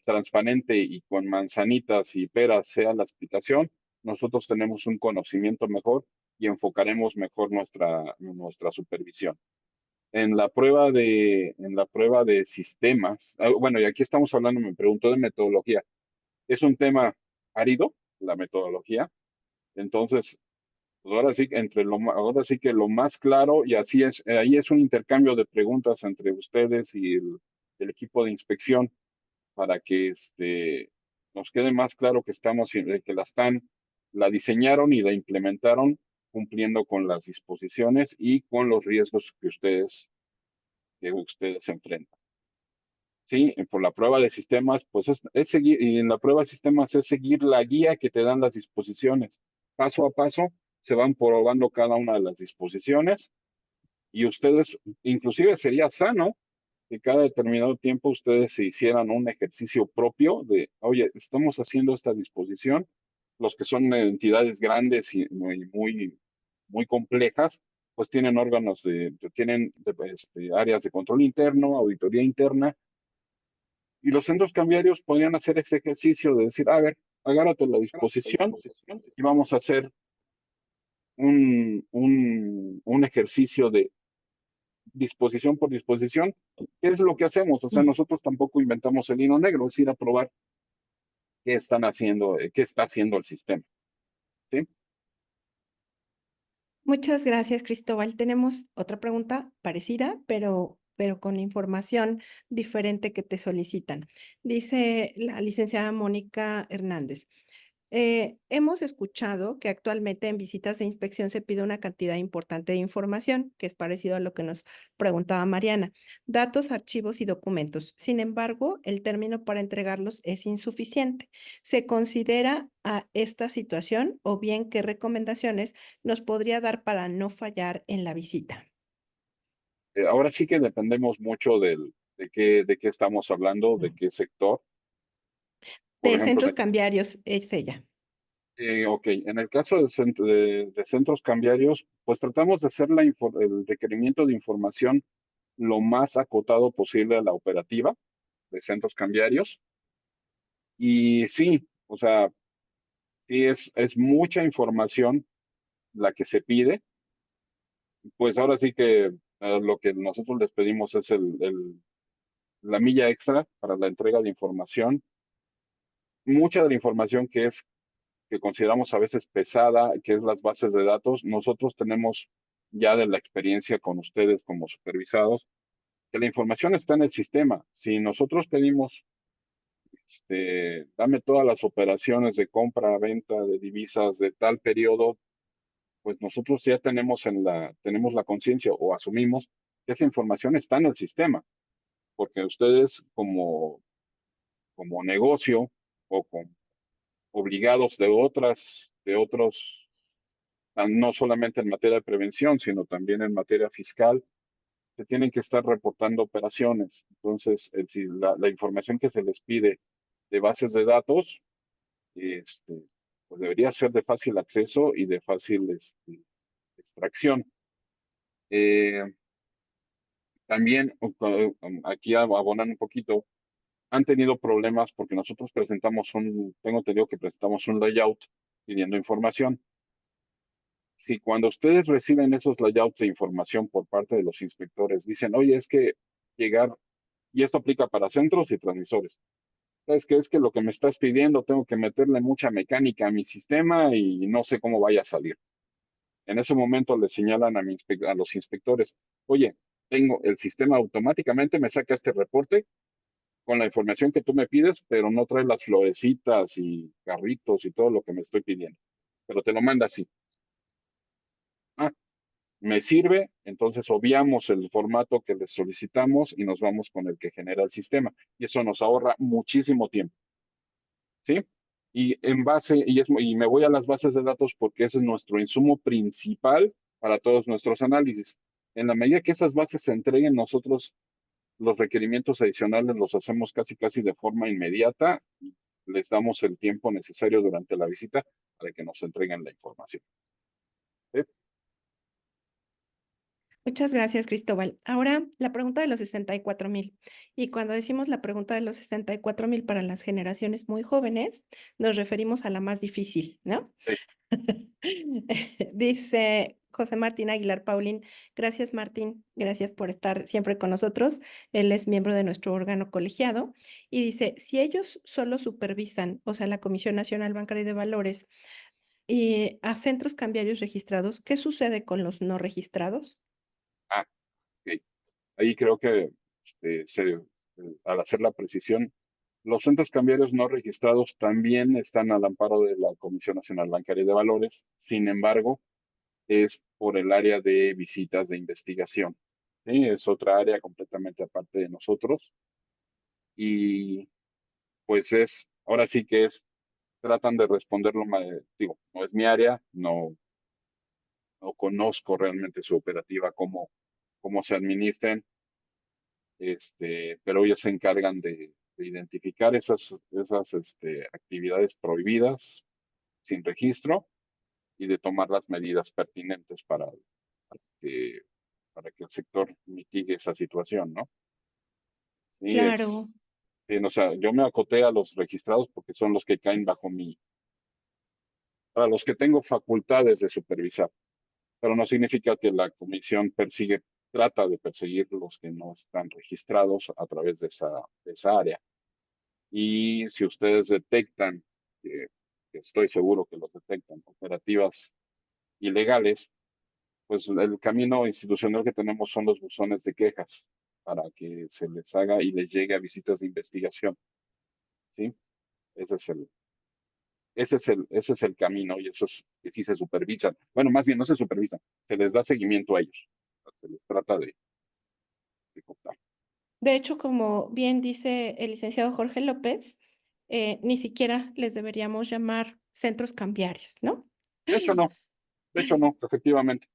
transparente y con manzanitas y peras sea la explicación, nosotros tenemos un conocimiento mejor y enfocaremos mejor nuestra supervisión. En la prueba de sistemas, bueno, y aquí estamos hablando, me preguntó de metodología. Es un tema árido, la metodología. Entonces, pues ahora sí, ahora sí que lo más claro, y así es, ahí es un intercambio de preguntas entre ustedes y el equipo de inspección para que nos quede más claro que la diseñaron y la implementaron cumpliendo con las disposiciones y con los riesgos que ustedes enfrentan. Sí, por la prueba de sistemas, pues es seguir, y en la prueba de sistemas es seguir la guía que te dan las disposiciones, paso a paso, se van probando cada una de las disposiciones y ustedes, inclusive sería sano que cada determinado tiempo ustedes se hicieran un ejercicio propio de, oye, estamos haciendo esta disposición, los que son entidades grandes y muy complejas, pues tienen órganos áreas de control interno, auditoría interna, y los centros cambiarios podrían hacer ese ejercicio de decir, a ver, agárrate la disposición y vamos a hacer un ejercicio de disposición por disposición. ¿Qué es lo que hacemos? O sea, Mm. nosotros tampoco inventamos el hilo negro, es ir a probar qué están haciendo, qué está haciendo el sistema. ¿Sí? Muchas gracias, Cristóbal. Tenemos otra pregunta parecida, pero con información diferente que te solicitan. Dice la licenciada Mónica Hernández. Hemos escuchado que actualmente en visitas de inspección se pide una cantidad importante de información, que es parecido a lo que nos preguntaba Mariana, datos, archivos y documentos. Sin embargo, el término para entregarlos es insuficiente. ¿Se considera a esta situación o bien qué recomendaciones nos podría dar para no fallar en la visita? Ahora sí que dependemos mucho de qué estamos hablando, de Mm. qué sector. Por De ejemplo, centros cambiarios es ella. ok, en el caso de centros cambiarios, pues tratamos de hacer el requerimiento de información lo más acotado posible a la operativa de centros cambiarios. Y sí, o sea, sí es mucha información la que se pide. Pues ahora sí que lo que nosotros les pedimos es la milla extra para la entrega de información. Mucha de la información que consideramos a veces pesada, que es las bases de datos, nosotros tenemos ya de la experiencia con ustedes como supervisados, que la información está en el sistema. Si nosotros pedimos, dame todas las operaciones de compra, venta de divisas de tal periodo, pues nosotros ya tenemos la conciencia o asumimos que esa información está en el sistema, porque ustedes como negocio o obligados de otros, no solamente en materia de prevención, sino también en materia fiscal, se tienen que estar reportando operaciones. Entonces, si la información que se les pide de bases de datos, este, pues debería ser de fácil acceso y de fácil extracción. Eh, También, aquí abonan un poquito, han tenido problemas porque nosotros tengo entendido que presentamos un layout pidiendo información. Si cuando ustedes reciben esos layouts de información por parte de los inspectores, dicen, oye, es que llegar, y esto aplica para centros y transmisores, ¿sabes qué? Es que lo que me estás pidiendo, tengo que meterle mucha mecánica a mi sistema y no sé cómo vaya a salir. En ese momento le señalan a los inspectores, oye, el sistema automáticamente me saca este reporte con la información que tú me pides, pero no trae las florecitas y carritos y todo lo que me estoy pidiendo. Pero te lo manda así. Ah, me sirve, entonces obviamos el formato que les solicitamos y nos vamos con el que genera el sistema. Y eso nos ahorra muchísimo tiempo, ¿sí? Y me voy a las bases de datos porque ese es nuestro insumo principal para todos nuestros análisis. En la medida que esas bases se entreguen, nosotros los requerimientos adicionales los hacemos casi de forma inmediata y les damos el tiempo necesario durante la visita para que nos entreguen la información. ¿Sí? Muchas gracias, Cristóbal. Ahora, la pregunta de los 64,000. Y cuando decimos la pregunta de los 64,000 para las generaciones muy jóvenes, nos referimos a la más difícil, ¿no? Sí. Dice José Martín Aguilar Paulín, gracias Martín, gracias por estar siempre con nosotros. Él es miembro de nuestro órgano colegiado y dice, si ellos solo supervisan, o sea, la Comisión Nacional Bancaria y de Valores, y a centros cambiarios registrados, ¿qué sucede con los no registrados? Ah, ok. Ahí creo que al hacer la precisión, los centros cambiarios no registrados también están al amparo de la Comisión Nacional Bancaria y de Valores. Sin embargo, es por el área de visitas de investigación. ¿Sí? Es otra área completamente aparte de nosotros. Y pues ahora sí que tratan de responderlo, digo, no es mi área, no, no conozco realmente su operativa, cómo se administran, pero ellos se encargan de identificar esas actividades prohibidas sin registro y de tomar las medidas pertinentes que, para que el sector mitigue esa situación, ¿no? Y Claro. sí, o sea, yo me acoté a los registrados porque son los que caen para los que tengo facultades de supervisar, pero no significa que la comisión trata de perseguir los que no están registrados a través de esa área. Y si ustedes detectan, que, que estoy seguro que los detectan, operativas ilegales, pues el camino institucional que tenemos son los buzones de quejas para que se les haga y les llegue a visitas de investigación, ¿sí? Ese es ese es el camino y eso es que sí se supervisan. Bueno, más bien no se supervisan, se les da seguimiento a ellos, se les trata de contar. De hecho, como bien dice el licenciado Jorge López, ni siquiera les deberíamos llamar centros cambiarios, ¿no? De hecho, no, de hecho, no, efectivamente,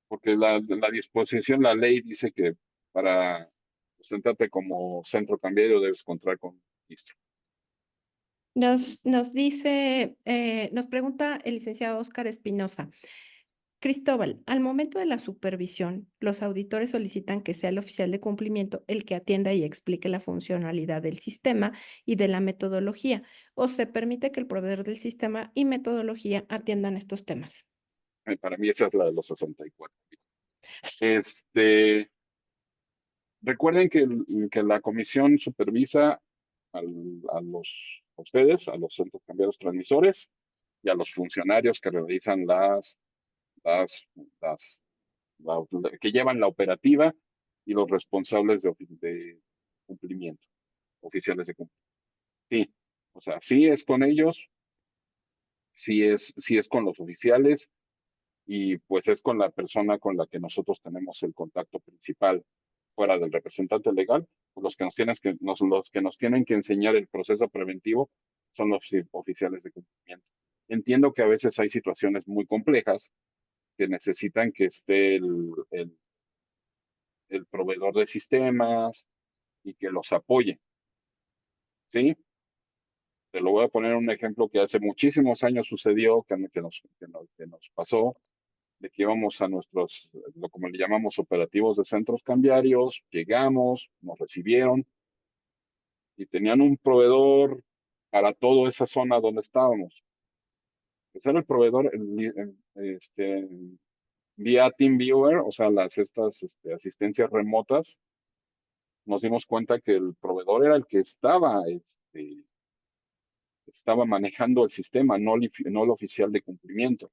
porque la disposición, la ley dice que para presentarte como centro cambiario debes contar con registro. Nos pregunta el licenciado Óscar Espinosa. Cristóbal, al momento de la supervisión, los auditores solicitan que sea el oficial de cumplimiento el que atienda y explique la funcionalidad del sistema y de la metodología, o se permite que el proveedor del sistema y metodología atiendan estos temas. Para mí esa es la de los 64. Este, recuerden que la comisión supervisa a ustedes, a los centros cambiarios transmisores y a los funcionarios que realizan las, las, que llevan la operativa y los responsables de cumplimiento, oficiales de cumplimiento. Sí, o sea, sí es con ellos, sí es con los oficiales y pues es con la persona con la que nosotros tenemos el contacto principal fuera del representante legal, pues los que nos tienen que enseñar el proceso preventivo son los oficiales de cumplimiento. Entiendo que a veces hay situaciones muy complejas que necesitan que esté el proveedor de sistemas y que los apoye, ¿sí? Te lo voy a poner un ejemplo que hace muchísimos años sucedió, que nos pasó, de que íbamos a como le llamamos, operativos de centros cambiarios, llegamos, nos recibieron y tenían un proveedor para toda esa zona donde estábamos. Ese era el proveedor vía TeamViewer, o sea, estas asistencias remotas, nos dimos cuenta que el proveedor era el que estaba manejando el sistema, no el oficial de cumplimiento.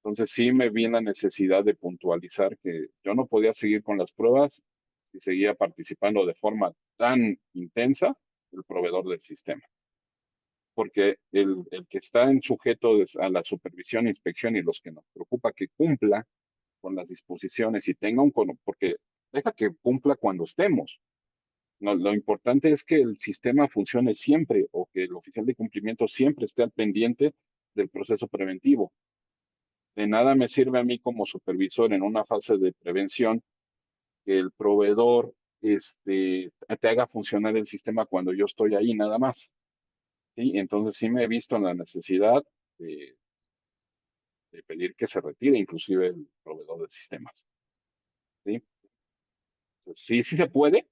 Entonces sí me vi en la necesidad de puntualizar que yo no podía seguir con las pruebas si seguía participando de forma tan intensa el proveedor del sistema. Porque el que está en sujeto a la supervisión, inspección y los que nos preocupa que cumpla con las disposiciones y tenga porque deja que cumpla cuando estemos. No, lo importante es que el sistema funcione siempre o que el oficial de cumplimiento siempre esté al pendiente del proceso preventivo. De nada me sirve a mí como supervisor en una fase de prevención que el proveedor te haga funcionar el sistema cuando yo estoy ahí nada más. ¿Sí? Entonces sí me he visto en la necesidad de, de pedir que se retire inclusive el proveedor de sistemas. ¿Sí? Entonces, sí, sí se puede,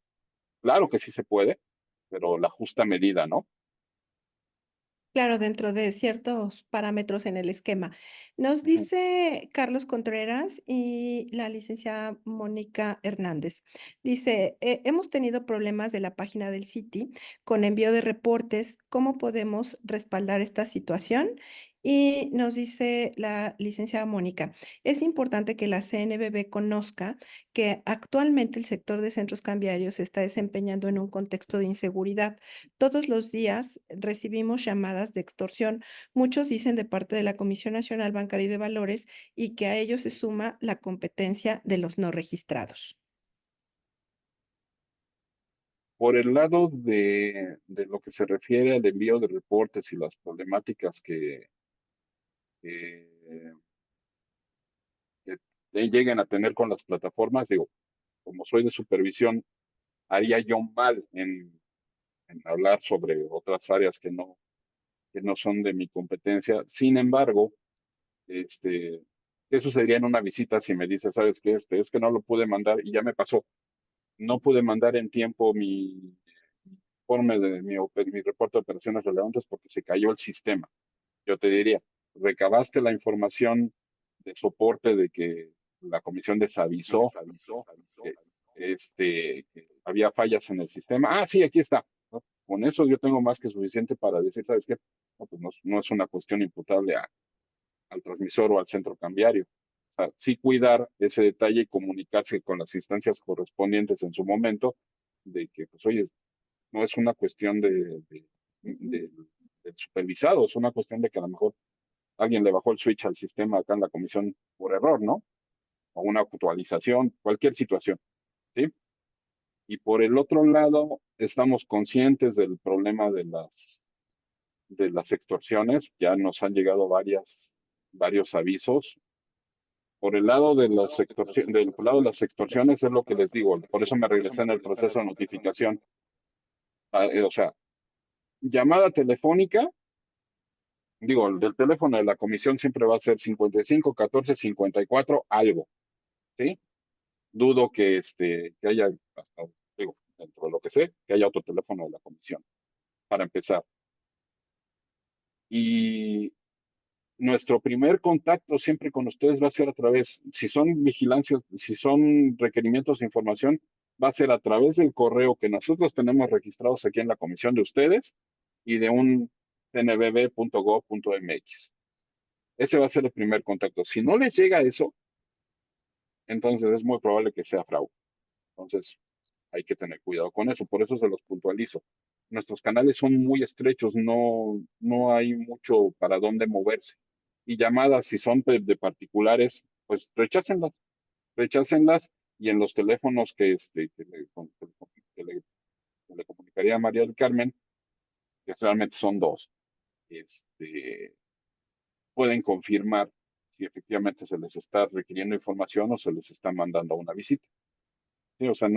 claro que sí se puede, pero la justa medida, ¿no? Claro, dentro de ciertos parámetros en el esquema. Nos Ujú. dice Carlos Contreras y la licenciada Mónica Hernández. Dice, hemos tenido problemas de la página del Citi con envío de reportes. ¿Cómo podemos respaldar esta situación? Y nos dice la licenciada Mónica, es importante que la CNBB conozca que actualmente el sector de centros cambiarios se está desempeñando en un contexto de inseguridad. Todos los días recibimos llamadas de extorsión. Muchos dicen de parte de la Comisión Nacional Bancaria y de Valores y que a ello se suma la competencia de los no registrados. Por el lado de lo que se refiere al envío de reportes y las problemáticas que lleguen a tener con las plataformas, digo, como soy de supervisión, haría yo mal en hablar sobre otras áreas que no son de mi competencia. Sin embargo, ¿qué sucedería en una visita si me dice, sabes qué, es que no lo pude mandar y ya me pasó? No pude mandar en tiempo mi informe de mi reporte de operaciones relevantes porque se cayó el sistema. Yo te diría, recabaste la información de soporte de que la comisión desavisó que, que había fallas en el sistema. Ah, sí, aquí está, ¿no? Con eso yo tengo más que suficiente para decir, ¿sabes qué? No, pues no es una cuestión imputable al transmisor o al centro cambiario. O sea, sí cuidar ese detalle y comunicarse con las instancias correspondientes en su momento de que, pues, oye, no es una cuestión de- del supervisado, es una cuestión de que a lo mejor alguien le bajó el switch al sistema acá en la comisión por error, ¿no? O una actualización, cualquier situación, ¿sí? Y por el otro lado, estamos conscientes del problema de las extorsiones, ya nos han llegado varios avisos. Por el lado de del lado de las extorsiones es lo que les digo, por eso me regresé en el proceso de notificación. O sea, llamada telefónica, digo, el del teléfono de la comisión siempre va a ser 55 14 54 algo, ¿sí? Dudo que que haya, hasta, digo, dentro de lo que sé, que haya otro teléfono de la comisión, para empezar. Y nuestro primer contacto siempre con ustedes va a ser a través, si son vigilancias, si son requerimientos de información, va a ser a través del correo que nosotros tenemos registrados aquí en la comisión de ustedes y de un cnbb.gov.mx. Ese va a ser el primer contacto. Si no les llega eso, entonces es muy probable que sea fraude. Entonces, hay que tener cuidado con eso. Por eso se los puntualizo. Nuestros canales son muy estrechos, no hay mucho para dónde moverse. Y llamadas, si son de particulares, pues rechácenlas y en los teléfonos que le comunicaría a María del Carmen, que realmente son dos, este, pueden confirmar si efectivamente se les está requiriendo información o se les está mandando una visita. Sí, o sea,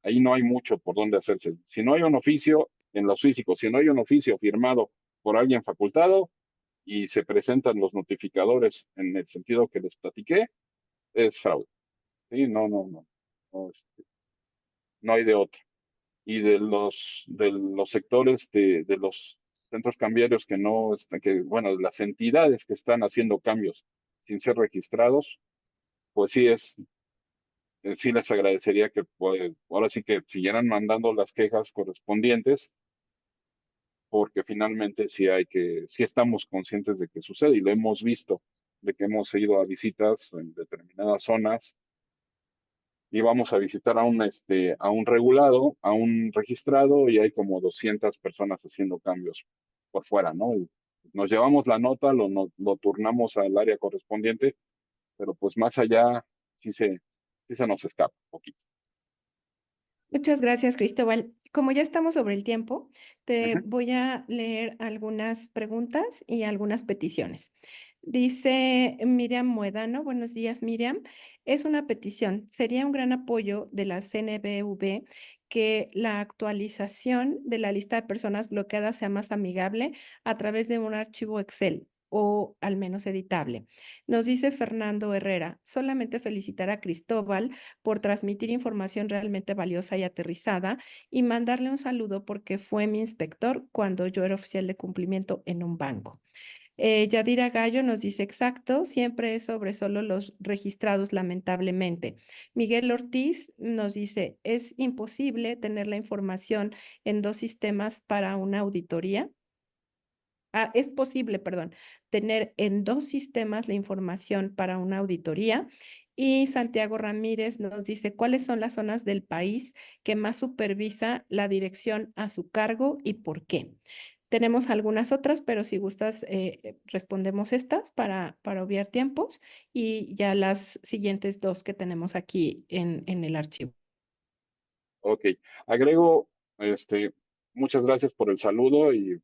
ahí no hay mucho por dónde hacerse. Si no hay un oficio en los físicos, si no hay un oficio firmado por alguien facultado y se presentan los notificadores en el sentido que les platiqué, es fraude. Sí, no, no hay de otro. Y de los sectores de los centros cambiarios que no, bueno, de las entidades que están haciendo cambios sin ser registrados, pues sí les agradecería que pues, ahora sí que siguieran mandando las quejas correspondientes, porque finalmente sí estamos conscientes de que sucede y lo hemos visto, de que hemos ido a visitas en determinadas zonas y vamos a visitar a un regulado, a un registrado y hay como 200 personas haciendo cambios por fuera, ¿no? Y nos llevamos la nota, lo turnamos al área correspondiente, pero pues más allá sí sí se nos escapa un poquito. Muchas gracias, Cristóbal. Como ya estamos sobre el tiempo, te Ujú. voy a leer algunas preguntas y algunas peticiones. Dice Miriam Muedano, buenos días, Miriam. Es una petición. Sería un gran apoyo de la CNBV que la actualización de la lista de personas bloqueadas sea más amigable a través de un archivo Excel o al menos editable. Nos dice Fernando Herrera, solamente felicitar a Cristóbal por transmitir información realmente valiosa y aterrizada y mandarle un saludo porque fue mi inspector cuando yo era oficial de cumplimiento en un banco. Yadira Gallo nos dice exacto, siempre es sobre solo los registrados, lamentablemente. Miguel Ortiz nos dice, es imposible tener la información en dos sistemas para una auditoría. Es posible, perdón, tener en dos sistemas la información para una auditoría. Y Santiago Ramírez nos dice cuáles son las zonas del país que más supervisa la dirección a su cargo y por qué. Tenemos algunas otras, pero si gustas, respondemos estas para obviar tiempos y ya las siguientes dos que tenemos aquí en el archivo. Ok, agrego, este, muchas gracias por el saludo y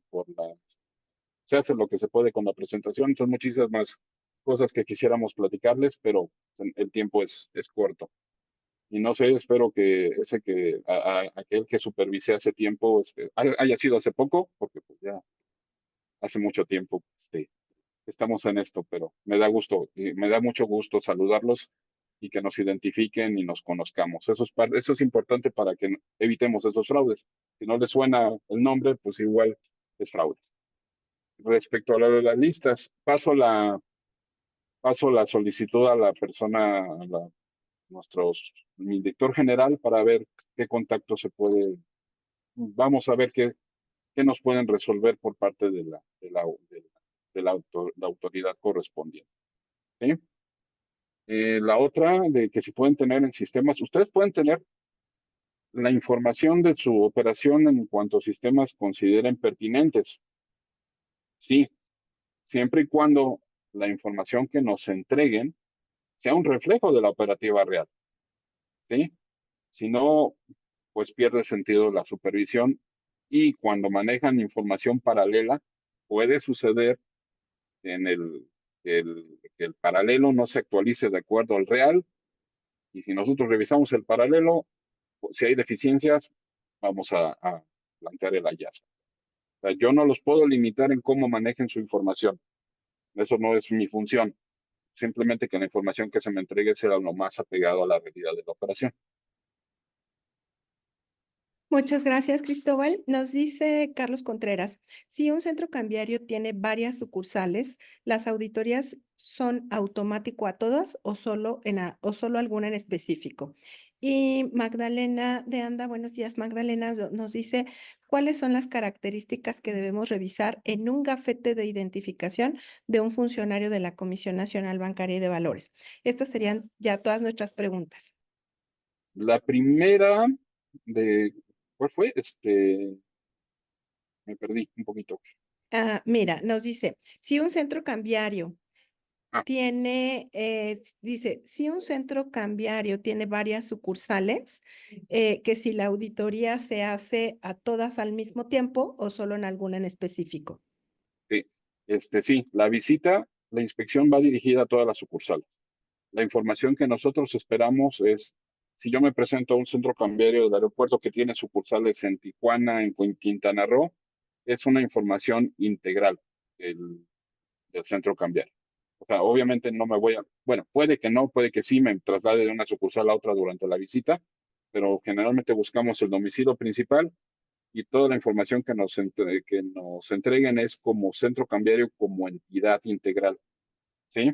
se hace lo que se puede con la presentación. Son muchísimas más. cosas que quisiéramos platicarles, pero el tiempo es corto. Y no sé, espero que aquel que supervisé hace tiempo, haya sido hace poco, porque pues ya hace mucho tiempo, estamos en esto, pero me da gusto, y me da mucho gusto saludarlos y que nos identifiquen y nos conozcamos. Eso es importante para que evitemos esos fraudes. Si no les suena el nombre, pues igual es fraude. Respecto a lo de las listas, paso la solicitud a la persona, mi director general para ver qué contacto vamos a ver qué nos pueden resolver por parte de la autoridad correspondiente. ¿Sí? La otra, de que si pueden tener en sistemas, ustedes pueden tener la información de su operación en cuanto a sistemas consideren pertinentes. Sí, siempre y cuando la información que nos entreguen sea un reflejo de la operativa real. ¿Sí? Si no, pues pierde sentido la supervisión y cuando manejan información paralela, puede suceder en que el paralelo no se actualice de acuerdo al real y si nosotros revisamos el paralelo, pues, si hay deficiencias, vamos a plantear el hallazgo. O sea, yo no los puedo limitar en cómo manejen su información. Eso no es mi función. Simplemente que la información que se me entregue sea lo más apegado a la realidad de la operación. Muchas gracias, Cristóbal. Nos dice Carlos Contreras, si un centro cambiario tiene varias sucursales, ¿las auditorías son automático a todas o o solo alguna en específico? Y Magdalena de Anda, buenos días, Magdalena nos dice, ¿cuáles son las características que debemos revisar en un gafete de identificación de un funcionario de la Comisión Nacional Bancaria y de Valores? Estas serían ya todas nuestras preguntas. La primera de, ¿cuál fue? Me perdí un poquito. Mira, nos dice, si un centro cambiario Ah, dice, si un centro cambiario tiene varias sucursales, que si la auditoría se hace a todas al mismo tiempo o solo en alguna en específico. sí. Sí, la inspección va dirigida a todas las sucursales. La información que nosotros esperamos es, si yo me presento a un centro cambiario del aeropuerto que tiene sucursales en Tijuana, en Quintana Roo, es una información integral del, del centro cambiario. O sea, obviamente no me voy a, bueno, puede que no, puede que sí me traslade de una sucursal a otra durante la visita, pero generalmente buscamos el domicilio principal y toda la información que nos entreguen es como centro cambiario, como entidad integral, ¿sí?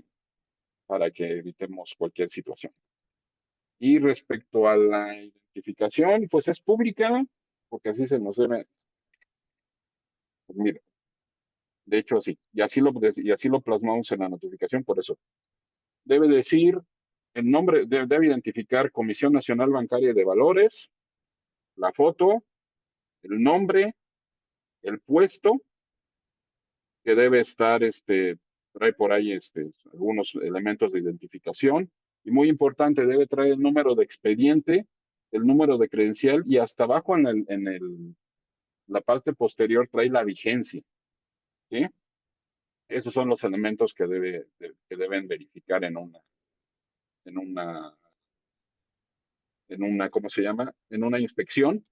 Para que evitemos cualquier situación. Y respecto a la identificación, pues es pública, porque así se nos debe, pues mira, de hecho así, y así lo plasmamos en la notificación, por eso. Debe decir el nombre, debe identificar Comisión Nacional Bancaria de Valores, la foto, el nombre, el puesto que debe estar, trae por ahí, algunos elementos de identificación. Y muy importante, debe traer el número de expediente, el número de credencial y hasta abajo la parte posterior trae la vigencia, ¿sí? Esos son los elementos que deben verificar en una, ¿cómo se llama? En una inspección.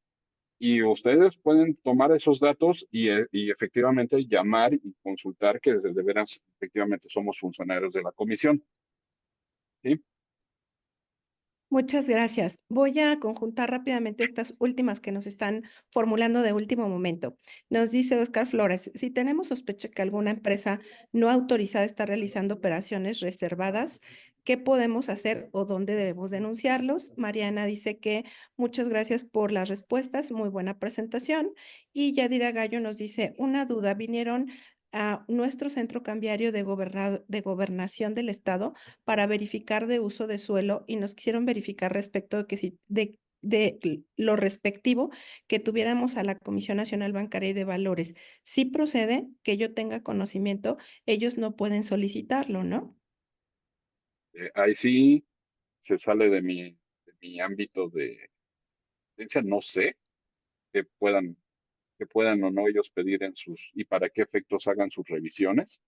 Y ustedes pueden tomar esos datos y efectivamente llamar y consultar que de veras efectivamente somos funcionarios de la comisión, ¿sí? Muchas gracias. Voy a conjuntar rápidamente estas últimas que nos están formulando de último momento. Nos dice Oscar Flores, si tenemos sospecha que alguna empresa no autorizada está realizando operaciones reservadas, ¿qué podemos hacer o dónde debemos denunciarlos? Mariana dice que muchas gracias por las respuestas, muy buena presentación. Y Yadira Gallo nos dice, una duda, vinieron a nuestro centro cambiario de gobernación del estado para verificar de uso de suelo y nos quisieron verificar respecto de que si de lo respectivo que tuviéramos a la Comisión Nacional Bancaria y de Valores. Si procede que yo tenga conocimiento, ellos no pueden solicitarlo, ¿no? Ahí sí se sale de mi ámbito de ciencia, no sé que puedan o no ellos pedir y para qué efectos hagan sus revisiones.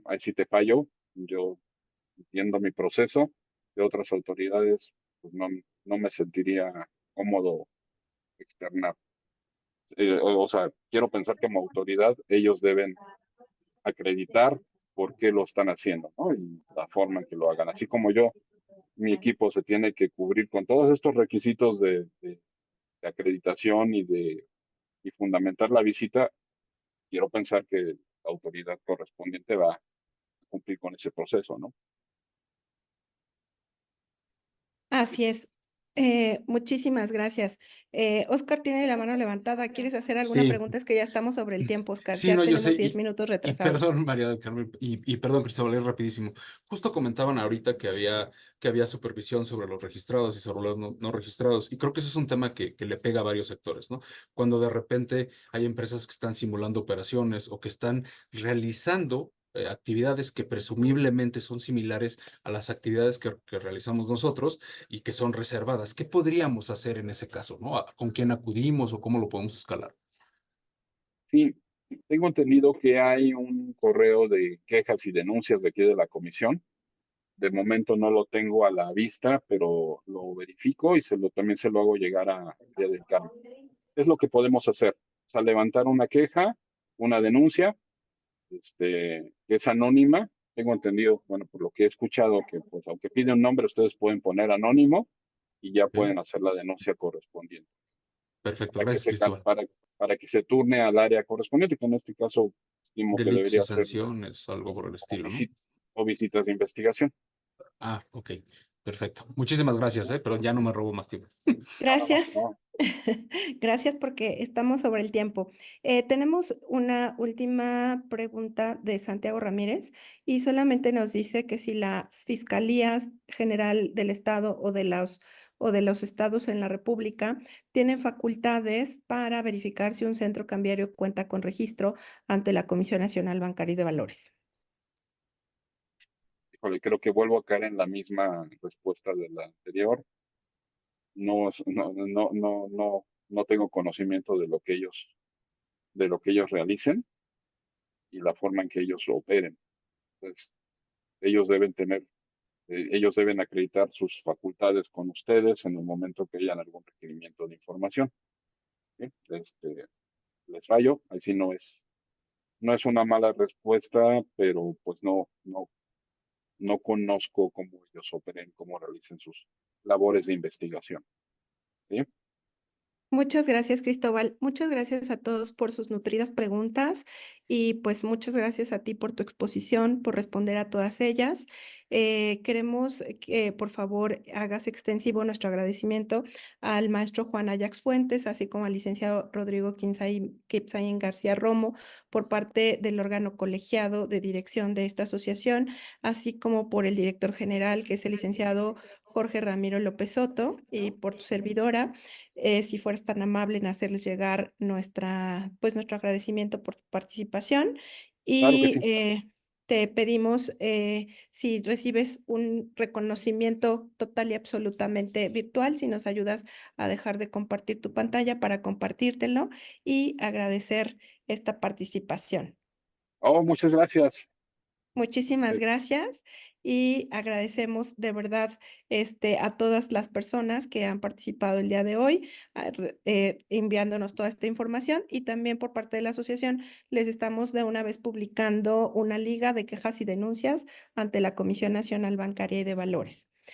ahí sí te fallo. Yo entiendo mi proceso. De otras autoridades, pues no me sentiría cómodo externar. O sea, quiero pensar que como autoridad ellos deben acreditar por qué lo están haciendo, ¿no? Y la forma en que lo hagan. Así como yo, mi equipo se tiene que cubrir con todos estos requisitos de acreditación y fundamentar la visita, quiero pensar que la autoridad correspondiente va a cumplir con ese proceso, ¿no? Así es. Muchísimas gracias. Oscar tiene la mano levantada. ¿Quieres hacer alguna Sí, pregunta? Es que ya estamos sobre el tiempo, Oscar. sí, Ya no, yo sé, tenemos 10 minutos y retrasados. perdón, María del Carmen, y perdón, Cristóbal, es rapidísimo. Justo comentaban ahorita que había supervisión sobre los registrados y sobre los no registrados, y creo que ese es un tema que le pega a varios sectores, ¿no? Cuando de repente hay empresas que están simulando operaciones o que están realizando actividades que presumiblemente son similares a las actividades que realizamos nosotros y que son reservadas. ¿Qué podríamos hacer en ese caso, ¿no? ¿Con quién acudimos o cómo lo podemos escalar? Sí, tengo entendido que hay un correo de quejas y denuncias de aquí de la comisión. De momento no lo tengo a la vista, pero lo verifico y también se lo hago llegar a María del Carmen. Es lo que podemos hacer. O sea, levantar una queja, una denuncia, que es anónima. Tengo entendido, bueno, por lo que he escuchado, que pues aunque pide un nombre, ustedes pueden poner anónimo y ya ¿Ok? pueden hacer la denuncia correspondiente Perfecto, para que gracias, Cristóbal. para que se turne al área correspondiente, que en este caso estimo que Delitos y debería ser sanciones, algo por el o, estilo, ¿no? visit- o visitas de investigación. Ah, ok, perfecto. Muchísimas gracias, pero ya no me robo más tiempo. No, no, no, Gracias. no. Gracias porque estamos sobre el tiempo. Tenemos una última pregunta de Santiago Ramírez y solamente nos dice que si la Fiscalía General del Estado o de los estados en la República tienen facultades para verificar si un centro cambiario cuenta con registro ante la Comisión Nacional Bancaria y de Valores. Híjole, creo que vuelvo a caer en la misma respuesta de la anterior. No tengo conocimiento de lo que ellos realicen y la forma en que ellos lo operen. Entonces, ellos deben tener, ellos deben acreditar sus facultades con ustedes en el momento que hayan algún requerimiento de información. ¿Sí? Les fallo, ahí sí no es una mala respuesta, pero pues no conozco cómo ellos operen, cómo realicen sus labores de investigación. ¿Sí? Muchas gracias, Cristóbal. Muchas gracias a todos por sus nutridas preguntas y pues muchas gracias a ti por tu exposición, por responder a todas ellas. Queremos que por favor hagas extensivo nuestro agradecimiento al maestro Juan Ayax Fuentes, así como al licenciado Rodrigo Kipsaín García Romo, por parte del órgano colegiado de dirección de esta asociación, así como por el director general, que es el licenciado Jorge Ramiro López Soto, y por tu servidora si fueras tan amable en hacerles llegar pues nuestro agradecimiento por tu participación Claro que y sí. te pedimos si recibes un reconocimiento total y absolutamente virtual, si nos ayudas a dejar de compartir tu pantalla para compartírtelo y agradecer esta participación. Oh, muchas gracias. Muchísimas Eh, gracias y agradecemos de verdad a todas las personas que han participado el día de hoy, enviándonos toda esta información y también por parte de la asociación les estamos de una vez publicando una liga de quejas y denuncias ante la Comisión Nacional Bancaria y de Valores.